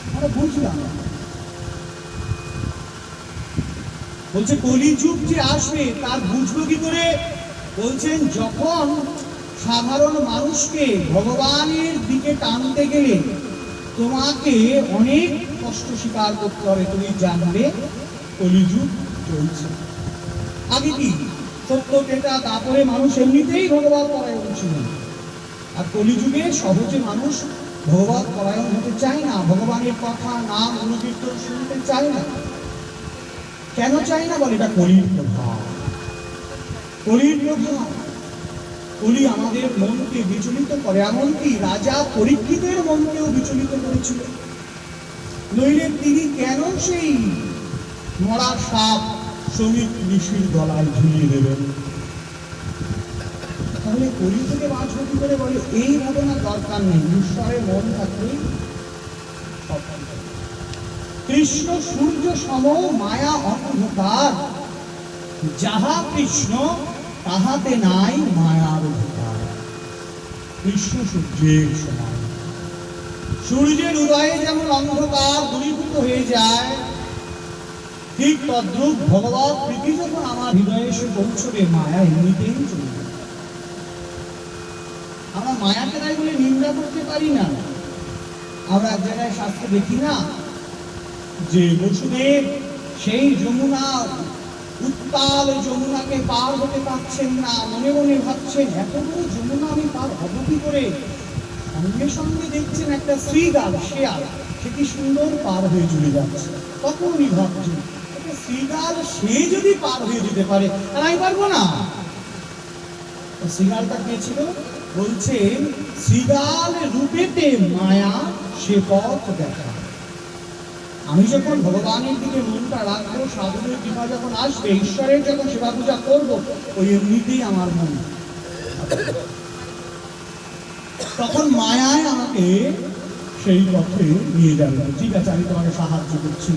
আমরা বুঝলাম না। বলছে কলিযুগ যে আসবে তার বুঝবো কি করে? বলছেন যখন সাধারণ মানুষকে ভগবানের দিকে টানতে গেলে তোমাকে অনেক কষ্ট স্বীকার করতে হবে, তুমি জানবে কলিযুগ চলছে। আগে কি সত্য কেটা, তারপরে মানুষ এমনিতেই ভগবান পরায়ণ ছিল, আর কলিযুগে সহজে মানুষ ভগবান পরায়ণ হতে চায় না, ভগবানের কথা নাম গুণকীর্তন শুনতে চায় না। কেন চাই না বলে? এটা কলির প্রভাব। কলির প্রভাব, কলি আমাদের মনকে বিচলিত করে, এমনকি রাজা পরীক্ষিতের মনকেও বিচলিত করেছিল। নইলে তিনি কেন সেই মরা সাপ শ্রমিক ঋষির গলায় ঝুলিয়ে দেবেন? তাহলে কলি থেকে বাঁচবো কি করে বলে? এই ভাবনার দরকার নেই, ঈশ্বরের মন থাকলেই সব। কৃষ্ণ সূর্য সম মায়া অন্ধকার, যাহা কৃষ্ণ তাহাতে নাই মায়ার অধিকার। কৃষ্ণ সূর্যের সমান, সূর্যের উদয়ে যেমন অন্ধকার দূরীভূত হয়ে যায়, ঠিক তদ্রূপ ভগবৎ প্রীতি যখন আমার হৃদয়ে এসে পৌঁছবে, মায়া এমনিতেই চলে যাবে। আমরা মায়াকে তাই বলে নিন্দা করতে পারি না। আমরা এক জায়গায় শাস্ত্রে দেখি না যে বসুদেব সেই যমুনা, উত্তাল যমুনাকে পার হতে পারছেন না, মনে মনে ভাবছেন এত বড় যমুনা আমি পার হব কি করে? সঙ্গে সঙ্গে দেখছেন একটা শ্রীগাল, শেয়াল, সে কি সুন্দর পার হয়ে চলে যাচ্ছে। তখন উনি ভাবছেন একটা শ্রীগাল, সে যদি পার হয়ে যেতে পারে আর আমি পারবো না। শ্রীগালটা কে ছিল? বলছেন শ্রীগাল রূপেতে মায়া সে পথ দেখা। আমি যখন ভগবানের দিকে মনটা রাখবো, সাধুদের কৃপা যখন আসবে, ঈশ্বরের যখন সেবা পূজা করবো, ওই এমনিতেই আমার মন, তখন মায়ায় আমাকে সেই পথে নিয়ে যাবে। ঠিক আছে, আমি তোমাকে সাহায্য করছি,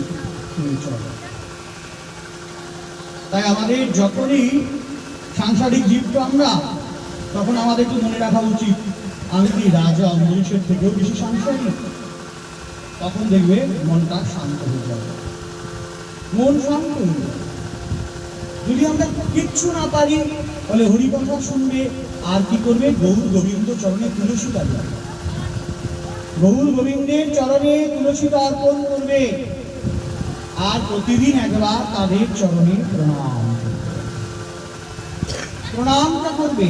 তুমি চলো। তাই আমাদের যখনই সাংসারিক জীব আমরা, তখন আমাদের একটু মনে রাখা উচিত আমি কি রাজা মনীষের থেকেও বেশি সাংসারিক। তখন দেখবে মনটা শান্ত হয়ে যাবে, মন শান্ত হয়ে যাবে। যদি আমরা কিচ্ছু না পারি, তাহলে হরিকথা শুনবে, আর কি করবে? গৌর গোবিন্দ চরণে তুলসী দাঁড়িয়ে, গৌর গোবিন্দের চরণে তুলসী অর্পণ করবে, আর প্রতিদিন একবার তাদের চরণে প্রণামটা করবে।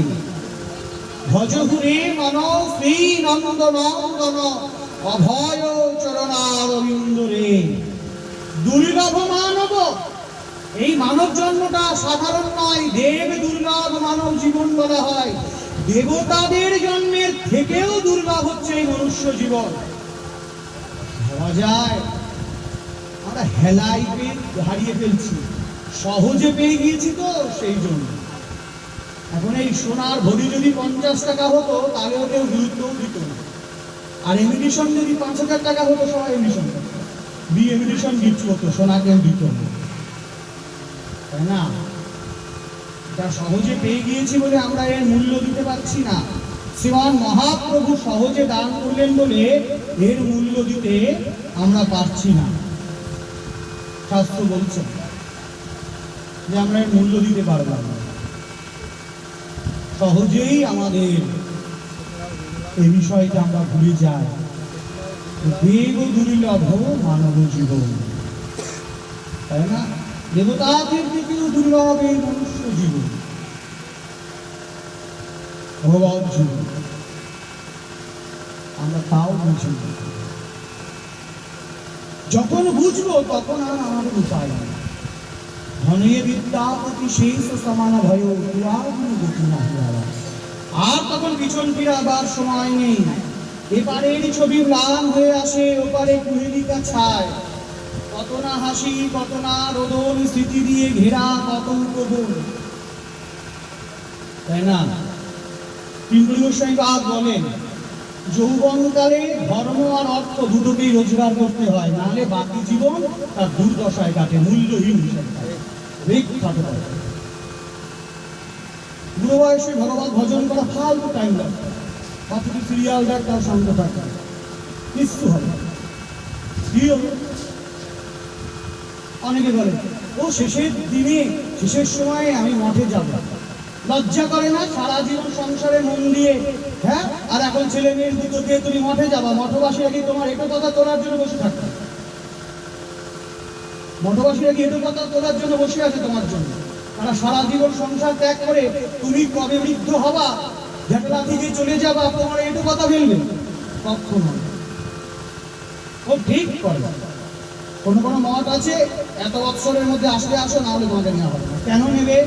ভজহুরে মন শ্রী নন্দ নন্দন অভয় চরণারবিন্দ রে। দুর্লভ মানব, এই মানব জন্মটা সাধারণ নয়, দেব দুর্লভ মানব জীবন বলা হয়। দেবতাদের জন্মের থেকেও দুর্লভ হচ্ছে এই মনুষ্য জীবন। ভাবা যায় আমরা হেলাই হারিয়ে ফেলছি, সহজে পেয়ে গিয়েছি তো সেই জন্য। এখন এই সোনার ভরি যদি 50 টাকা হতো, তাহলেও কেউ গুরুত্বও দিত না। আর এমিটেশন যদি 5000 টাকা হতো, সবাই এমিটেশন করত, এমিটেশন গিফট হতো, সোনা কেউ দিত না, তাই না? এটা সহজে পেয়ে গিয়েছি বলে আমরা এর মূল্য দিতে পারছি না। শ্রীমান মহাপ্রভু সহজে দান করলেন বলে এর মূল্য দিতে আমরা পারছি না। শাস্ত্র বলছে যে আমরা এর মূল্য দিতে পারলাম না। সহজেই আমাদের এই বিষয়টা আমরা ভুলে যাই। দেব দুর্লভ মানব জীবন, তাই না? দেবতাদের থেকেও দুর্লভ এই মনুষ্য জীবন, ভগবৎ জীবন। আমরা তাও বুঝি না। যখন বুঝবো তখন আর আমাদের উপায় নেই। ধনে বিদ্যাপতি শেষ সমান ভয় গতি না, আর তখন পিছন ফিরাবার সময় নেই। এপারের ছবি ম্লান হয়ে আসে, ওপারে কুহেলিকা ছায়। কত না হাসি, কত না রোদন, স্মৃতি দিয়ে ঘেরা কত উপবন, তাই না? পিঙ্গলি গোস্বামী বাদ বলেন, যৌবনকালে ধর্ম আর অর্থ দুটোকেই রোজগার করতে হয়, নাহলে বাকি জীবন তার দুর্দশায় কাটে, মূল্যহীন হিসেবে। বুড়ো বয়সে ভগবত ভজন করা ফালতু টাইম লাগে, অথচ সিরিয়াল দেখ তার শান্ত থাকে, কিছু হবে কি হবে? অনেকে বলে ও শেষের দিনে শেষের সময়ে আমি মঠে যাব, লজ্জা করে না? সারা জীবন সংসারে মন দিয়ে, হ্যাঁ, আর এখন ছেলে মেয়ের দুটোকে তুমি মঠে যাবা, মঠবাসীরা কি তোমার এটো কথা তোলার জন্য বসে থাকবে? মঠবাসীরা কি এটো কথা তোলার জন্য বসে আছে তোমার জন্য? তারা সারা জীবন সংসার ত্যাগ করে তুমি কবে বৃদ্ধ হবা, ঝাঁটলা থেকে চলে যাবা, তোমার এটো কথা ফেলবে? কখনো। ও ঠিক করে। কোনো কোনো মঠ আছে এত বৎসরের মধ্যে আসলে আসো, না হলে তোমাকে নেওয়া হবে না। কেন নেবে?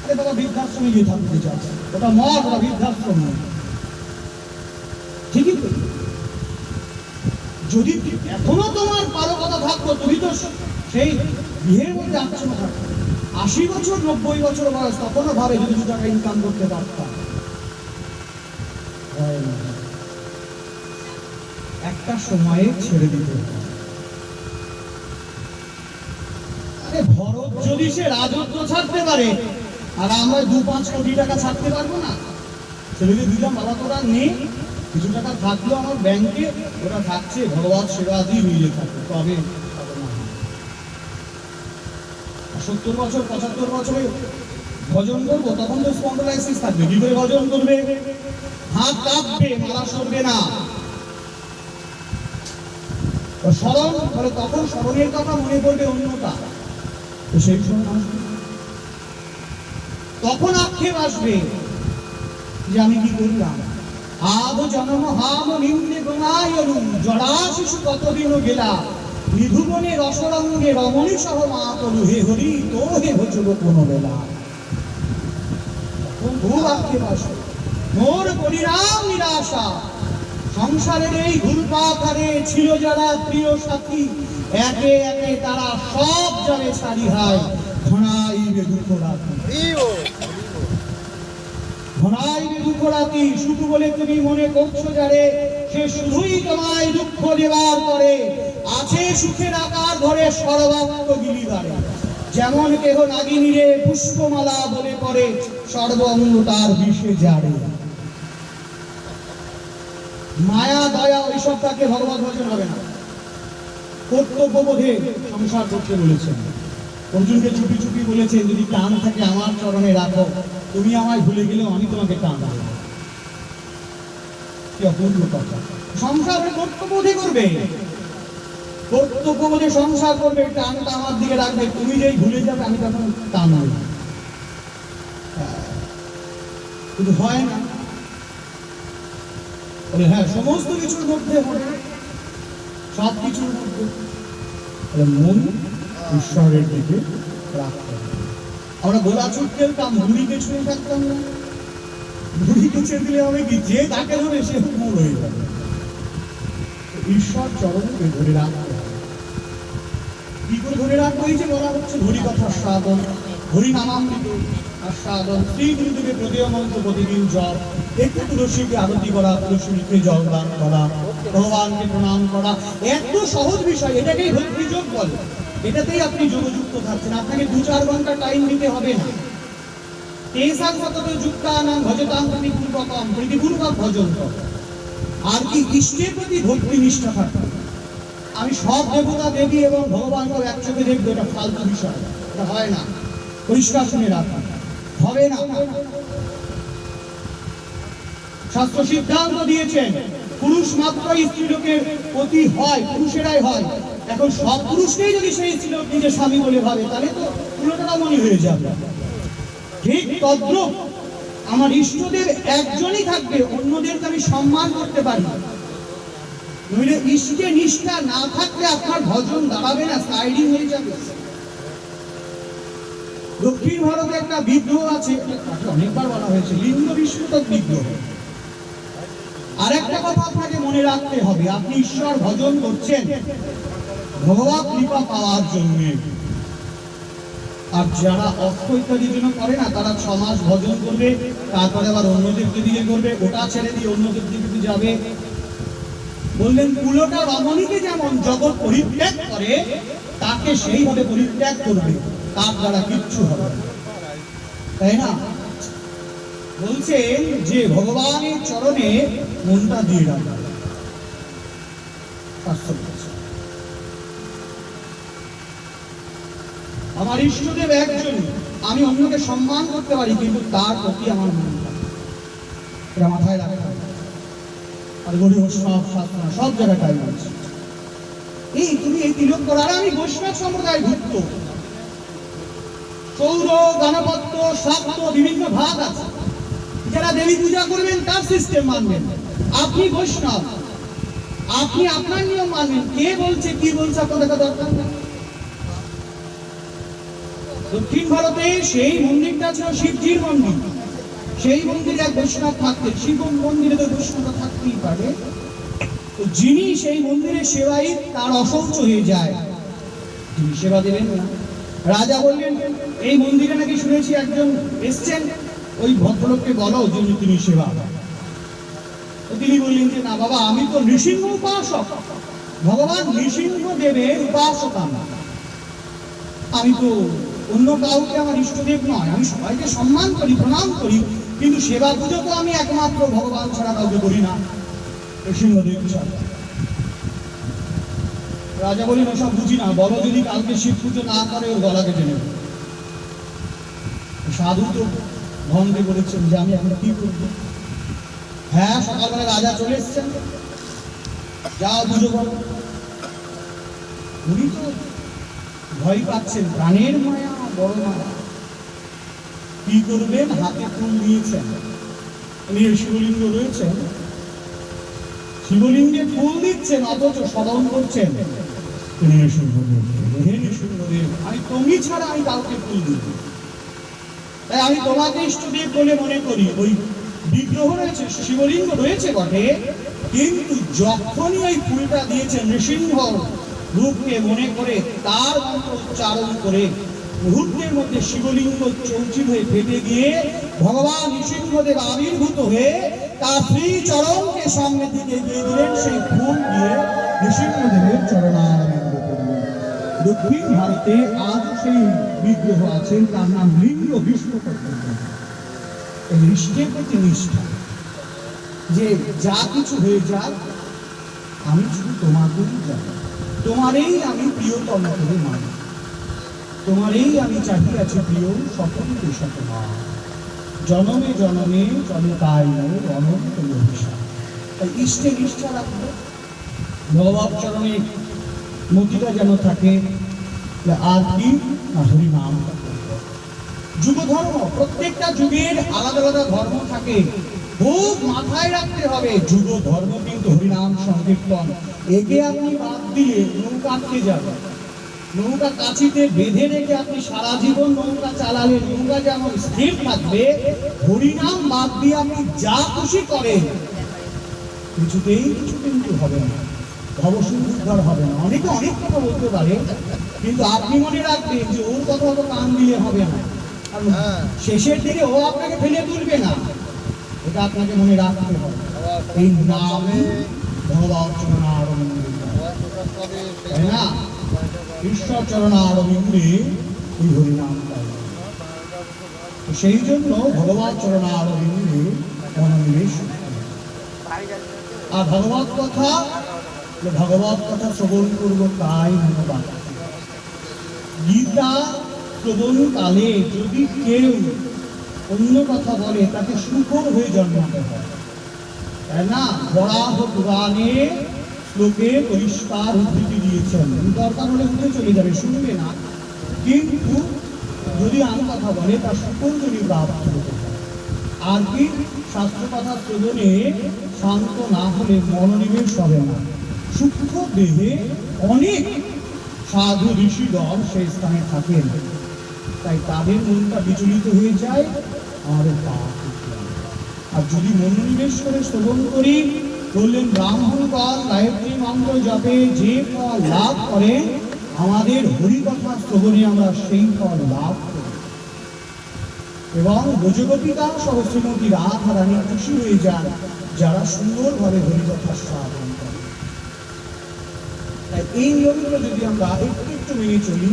আরে বাবা, বৃদ্ধাশ্রমে গিয়ে থাকতে চাও, ওটা মঠ, ওটা বৃদ্ধাশ্রম নয়। ঠিকই তো। যদি এখনো তোমার কারো কথা থাকতো, তুমি তো সেই বিয়ের মধ্যে আচ্ছন্ন থাকতো। 80 বছর 90 বছর বয়স, তখনও ভাবে যদি 2 টাকা ইনকাম করতে পারতাম। একটা সময়ে ছেড়ে দিতে। আরে ভরত যদি সে রাজত্ব ছাড়তে পারে, আর আমরা 2-5 কোটি টাকা ছাড়তে পারবো না? ছেলেদের দিলাম, বাবা তোরা নেই, কিছু টাকা থাকলো আমার ব্যাংকে, ওরা থাকছে ভগবত সেবা দিয়ে মিলে থাকবে, তবে 70 বছর 75 বছরে ভজন করবো, তখন তো স্পন্ডলাইসিস থাকবে, কি করে ভজন করবে? হাত কাঁপবে, মালা সরবে না। স্মরণ মানে তখন স্মরণের কথা মনে পড়বে অন্যটা, তো সেই সময় আসবে, তখন আক্ষেপ আসবে যে আমি কি করলাম। আদ জন্ম হাম নিম্নে গণায়নুম, জড়া শিশু কতদিনও গেলা, নিধুবনে রসরঙ্গে রমণী সহ মা তরু, হে হরি তো হে ভজব কোন বেলা। খুব আক্ষেপ আসবে, মোর পরিণাম নিরাশা। সংসারের এই ঘুরপাখানে ছিল যারা প্রিয় সাথী, একে একে তারা সব যাবে সারি হয়, ঘনাইবে দুঃখ রাতি, ঘনাইবে দুঃখ রাতি। শুধু বলে তুমি মনে করছো যারে, সে শুধুই তোমায় দুঃখ দেবার করে, আছে সুখের আকার ধরে সর্বাঙ্গ গিলিবারে। যেমন কেহ নাগিনীরে পুষ্পমালা বলে করে, সর্বঙ্গ তার বিষে জারে। মায়া দয়া ওইসব তাকে ভগবত ভজন হবে না। কর্তব্যবোধে সংসার করতে বলেছেন। অর্জুনকে চুপি চুপি বলেছেন, যদি টান থাকে আমার চরণে রাখো, তুমি আমায় ভুলে গেলেও আমি তোমাকে টান দেবো। কি অপূর্ব কথা! সংসার কর্তব্যবোধে করবে, কর্তব্যবোধে সংসার করবে, টানটা আমার দিকে রাখবে, তুমি যেই ভুলে যাবে আমি তখন টান দেবো। কিন্তু হয় না। হ্যাঁ, সমস্ত কিছুর মধ্যে হবে, সব কিছুর মধ্যে মন ঈশ্বরের দিকে রাখতে হবে। আমরা গোলা ছুট খেলতাম, বুড়িকে ছুঁয়ে থাকতাম না, বুড়িকে ছেড়ে দিলে হবে কি, যে তাকে ধরে সে মোর হয়ে যাবে। ঈশ্বর চরণকে ধরে রাখতে হবে। কি করে ধরে রাখবো? এই যে বলা হচ্ছে হরি কথা সাধন, হরি নামামৃত আস্বাদন, শ্রী গুরুদেবে প্রদেয় মন্ত্র প্রতিদিন জপ, একটু তুলসীকে আরতি করা, তুলসীকে জল দান করা, ভগবানকে প্রণাম করা, এত সহজ বিষয়, এটাকেই ভক্তিযোগ বলে। এটাতেই আপনি যোগযুক্ত থাকছেন, আপনাকে 2-4 ঘন্টা টাইম দিতে হবে না। তেসাং সতত যুক্তানাং ভজতাং প্রীতিপূর্বকম, প্রীতিপূর্বক ভজন কর। আর কি ইষ্টের প্রতি ভক্তি নিষ্ঠা থাকবে। আমি সব দেবতা দেবী এবং ভগবানকে একসাথে দেখবো, এটা ফালতু বিষয়, এটা হয় না। পরিষ্কার শুনে রাখা হবে না। শাস্ত্র সিদ্ধান্ত দিয়েছেন পুরুষ মাত্রই স্ত্রীলোকের প্রতি হয়, পুরুষেরাই হয়। এখন সব পুরুষকেই যদি সেই স্ত্রীলোক নিজের স্বামী বলে ভাবে, তাহলে তো পুরোটা মনে হয়ে যাবে। ঠিক তদ্রূপ আমার ইষ্টদেব একজনই থাকবে, অন্যদেরকে আমি সম্মান করতে পারি। নইলে ইষ্টে নিষ্ঠা না থাকলে আপনার ভজন দাঁড়াবে না, সাইডিং হয়ে যাবে। দক্ষিণ ভারতে একটা বিগ্রহ আছে, অনেকবার বলা হয়েছে, লিঙ্গ বিস্ফোরক বিগ্রহ। আর একটা কথা আপনাকে মনে রাখতে হবে, আপনি ঈশ্বর ভজন করছেন ভগবত কৃপা পাওয়ার জন্য। আর যারা অর্থ ইত্যাদির জন্য করে না, তারা 6 মাস ভজন করবে, তারপরে আবার অন্যদের দিকে করবে, ওটা ছেড়ে দিয়ে অন্যদের দিকে যাবে। বললেন কুলটা রমণীকে যেমন জগৎ পরিত্যাগ করে, তাকে সেইভাবে পরিত্যাগ করবে, তার দ্বারা কিচ্ছু হবে না। তাই না? বলছেন যে ভগবানের চরণে মনটা দিয়ে রাখা। আমার ইষ্টদেব একজন, আমি অন্যকে সম্মান করতে পারি, কিন্তু তার প্রতি আমার মন এটা মাথায় রাখতে হবে। আর গরিব বৈষ্ণব সাধনা সব জায়গায় তাই বলছে, এই তুমি এই তিলক করো। আর আমি বৈষ্ণব সম্প্রদায় ভুক্ত, সৌর গণপত্য শাক্ত বিভিন্ন ভাগ আছে। যারা দেবী পূজা করবেন তার সিস্টেম মানবেন, আপনি বৈষ্ণব, আপনি আপনার নিয়ম মানবেন। কে বলছে কি বলছে আপনার দেখা দরকার নেই। দক্ষিণ ভারতে সেই মন্দিরটা ছিল শিবজির মন্দির, সেই মন্দিরে এক বৈষ্ণব থাকতেন। শিব মন্দিরে তো বৈষ্ণব থাকতেই পারে। তো যিনি সেই মন্দিরে সেবাই, তার অশৌচ হয়ে যায়, তিনি সেবা দেবেন না। রাজা বললেন, এই মন্দিরে নাকি শুনেছি একজন এসছেন, ওই ভদ্রলোককে বলো যিনি তিনি সেবা। তো তিনি বললেন যে না বাবা, আমি তো নৃসিংহ উপাসক, ভগবান নৃসিংহ দেবের উপাসক আমি তো অন্য কাউকে আমার ইষ্টদেব নয়। আমি সবাইকে সম্মান করি, প্রণাম করি, কিন্তু সেবা পুজো তো আমি একমাত্র ভগবান ছাড়া কাউকে করি না, নৃসিংহদেব ছাড়া। রাজা বলেন, ওসব বুঝি না, বলো যদি কালকে শিব পুজো না করে ওর গলা কেটে নেবে। সাধু তো ভঙ্গে বলেছেন যে আমি এখন কি করব। হ্যাঁ, সকালবেলা রাজা চলে এসছেন, যাও পুজো করো। উনি তো ভয় পাচ্ছেন, প্রাণের মায়া, বড় মায়া। কি করবেন? হাতে ফুল নিয়েছেন, উনি শিবলিঙ্গ রয়েছেন, শিবলিঙ্গে ফুল দিচ্ছেন, অথচ স্মরণ করছেন আমি তুমি ছাড়া আমি কাউকে ফুল দিব। তাই আমি তোমাকে ইষ্টদেব বলে মনে করি। ওই বিগ্রহ রয়েছে, শিবলিঙ্গ রয়েছে বটে, কিন্তু যখনই ওই ফুলটা দিয়েছেন নৃসিংহ রূপকে মনে করে, তার মন্ত্র উচ্চারণ করে মুহূর্তের মধ্যে শিবলিঙ্গ চৌচির হয়ে ফেটে গিয়ে ভগবান নৃসিংহদেব আবির্ভূত হয়ে তার শ্রী চরণকে সামনে দিকে দিয়ে দিলেন। সেই ফুল দিয়ে নৃসিংহদেবের চরণারবিন্দ করলেন। দক্ষিণ ভারতে আজ সেই বিগ্রহ আছেন, তার নাম লিঙ্গ বিশ্বকর্মা। এই ইষ্টের প্রতি নিষ্ঠা, যে যা কিছু হয়ে যাক আমি শুধু তোমাকেই জানি, তোমারই আমি প্রিয়তম করে মানি, তোমারই আমি চাহিয়াছি প্রিয় সকলকে সকমা, জনমে জনমে চলে তাই অনন্ত অভিশাপ। তাই ইষ্টে নিষ্ঠা রাখবো, ভগবত চরণে মতিটা যেন থাকে। আর কি হরি নাম। যুগ ধর্ম, প্রত্যেকটা যুগের আলাদা আলাদা ধর্ম থাকে, খুব মাথায় রাখতে হবে। যুগ ধর্ম কিন্তু হরিনাম সংকীর্তন, একে আপনি বাদ দিয়ে নৌকা আটকে যাবেন। নৌকা কাছিতে বেঁধে রেখে আপনি সারা জীবন নৌকা চালালে নৌকা যেমন স্থির থাকবে, হরিনাম বাদ দিয়ে আপনি যা খুশি করেন কিছুতেই কিছু কিন্তু হবে না, ভবসুখ উদ্ধার হবে না। অনেকে অনেক কথা বলতে পারে, কিন্তু আপনি মনে রাখবেন যে ওর কথা তো কান দিলে হবে না, কারণ শেষের দিকে ও আপনাকে ফেলে তুলবে না, এটা আপনাকে মনে রাখতে হবে। এই নামে ভগবান চরণারবিন্দে, তাই না? ঈশ্বর চরণারবিন্দে এই হরিনাম পাই। সেই জন্য ভগবান চরণারবিন্দে মনোনিবেশ। আর ভগবত কথা শ্রবণ করবো তাই মনোবাদ। গীতা শ্রবণ কালে যদি কেউ অন্য কথা বলে তাকে শুকর হয়ে জন্মাতে হয়, তাই না? বরাহ পুরাণে শ্লোকে পরিষ্কার উদ্ধৃতি দিয়েছেন, দরকার হলে উঠে চলে যাবে, শুনবে না। কিন্তু যদি আমি কথা বলে তার শুকর যদি প্রাপ্ত হতে হয়। আর কি শাস্ত্র কথা শ্রবণে শান্ত না হলে মনোনিবেশ হবে না। সূক্ষ্ম দেহে অনেক সাধু ঋষিগণ সেই স্থানে থাকেন, তাই তাদের মনটা বিচলিত হয়ে যায়, আমাদের পাপ। আর যদি মনোনিবেশ করে শ্রবণ করি, বললেন ব্রাহ্মণগণ গায়ত্রী মন্ত্র জপে যে ফল লাভ করেন, আমাদের হরিকথা শ্রবণে আমরা সেই ফল লাভ করি। এবং ব্রজগোপিকা সহ শ্রীমতী রাধা রানী খুশি হয়ে যান যারা সুন্দরভাবে হরিকথা শ্রবণ করে। তাই এই নিয়মগুলো যদি আমরা একটু একটু মেনে চলি,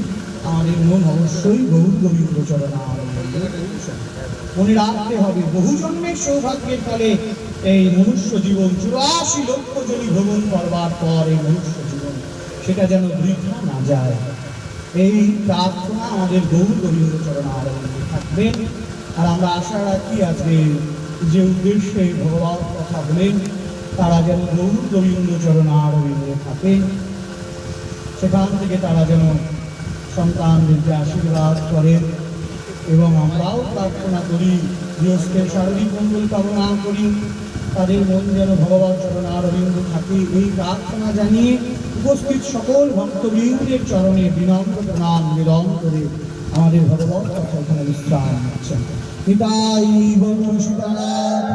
আমাদের মন অবশ্যই গৌর গোবিন্দ চরণারবিন্দে পৌঁছাবে। মনে রাখতে হবে বহু জন্মের সৌভাগ্যের ফলে এই মনুষ্য জীবন 84 লক্ষ জনি ভ্রমণ করবার পর এই মনুষ্য জীবন সেটা যেন বৃথা না যায়, এই প্রার্থনা আমাদের গৌর গোবিন্দ চরণারবিন্দে থাকবে। আর আমরা আশা রাখি আজকে যে উদ্দেশ্যে ভগবান কথা বলেন তারা যেন গৌর গোবিন্দ চরণারবিন্দে থাকে, সেখান থেকে তারা যেন সন্তানদেরকে আশীর্বাদ করেন এবং আমরাও প্রার্থনা করি গৃহস্থের শারীরিক মঙ্গল কামনা করি, তাদের মন যেন ভগবান চরণারবিন্দ থাকে এই প্রার্থনা জানিয়ে উপস্থিত সকল ভক্তবৃন্দের চরণে বিনম্র প্রণাম নিবেদন করে আমাদের ভগবান কথা এখানে বিশ্রাম নিচ্ছেন। পিতাই গৌর সীতানাথ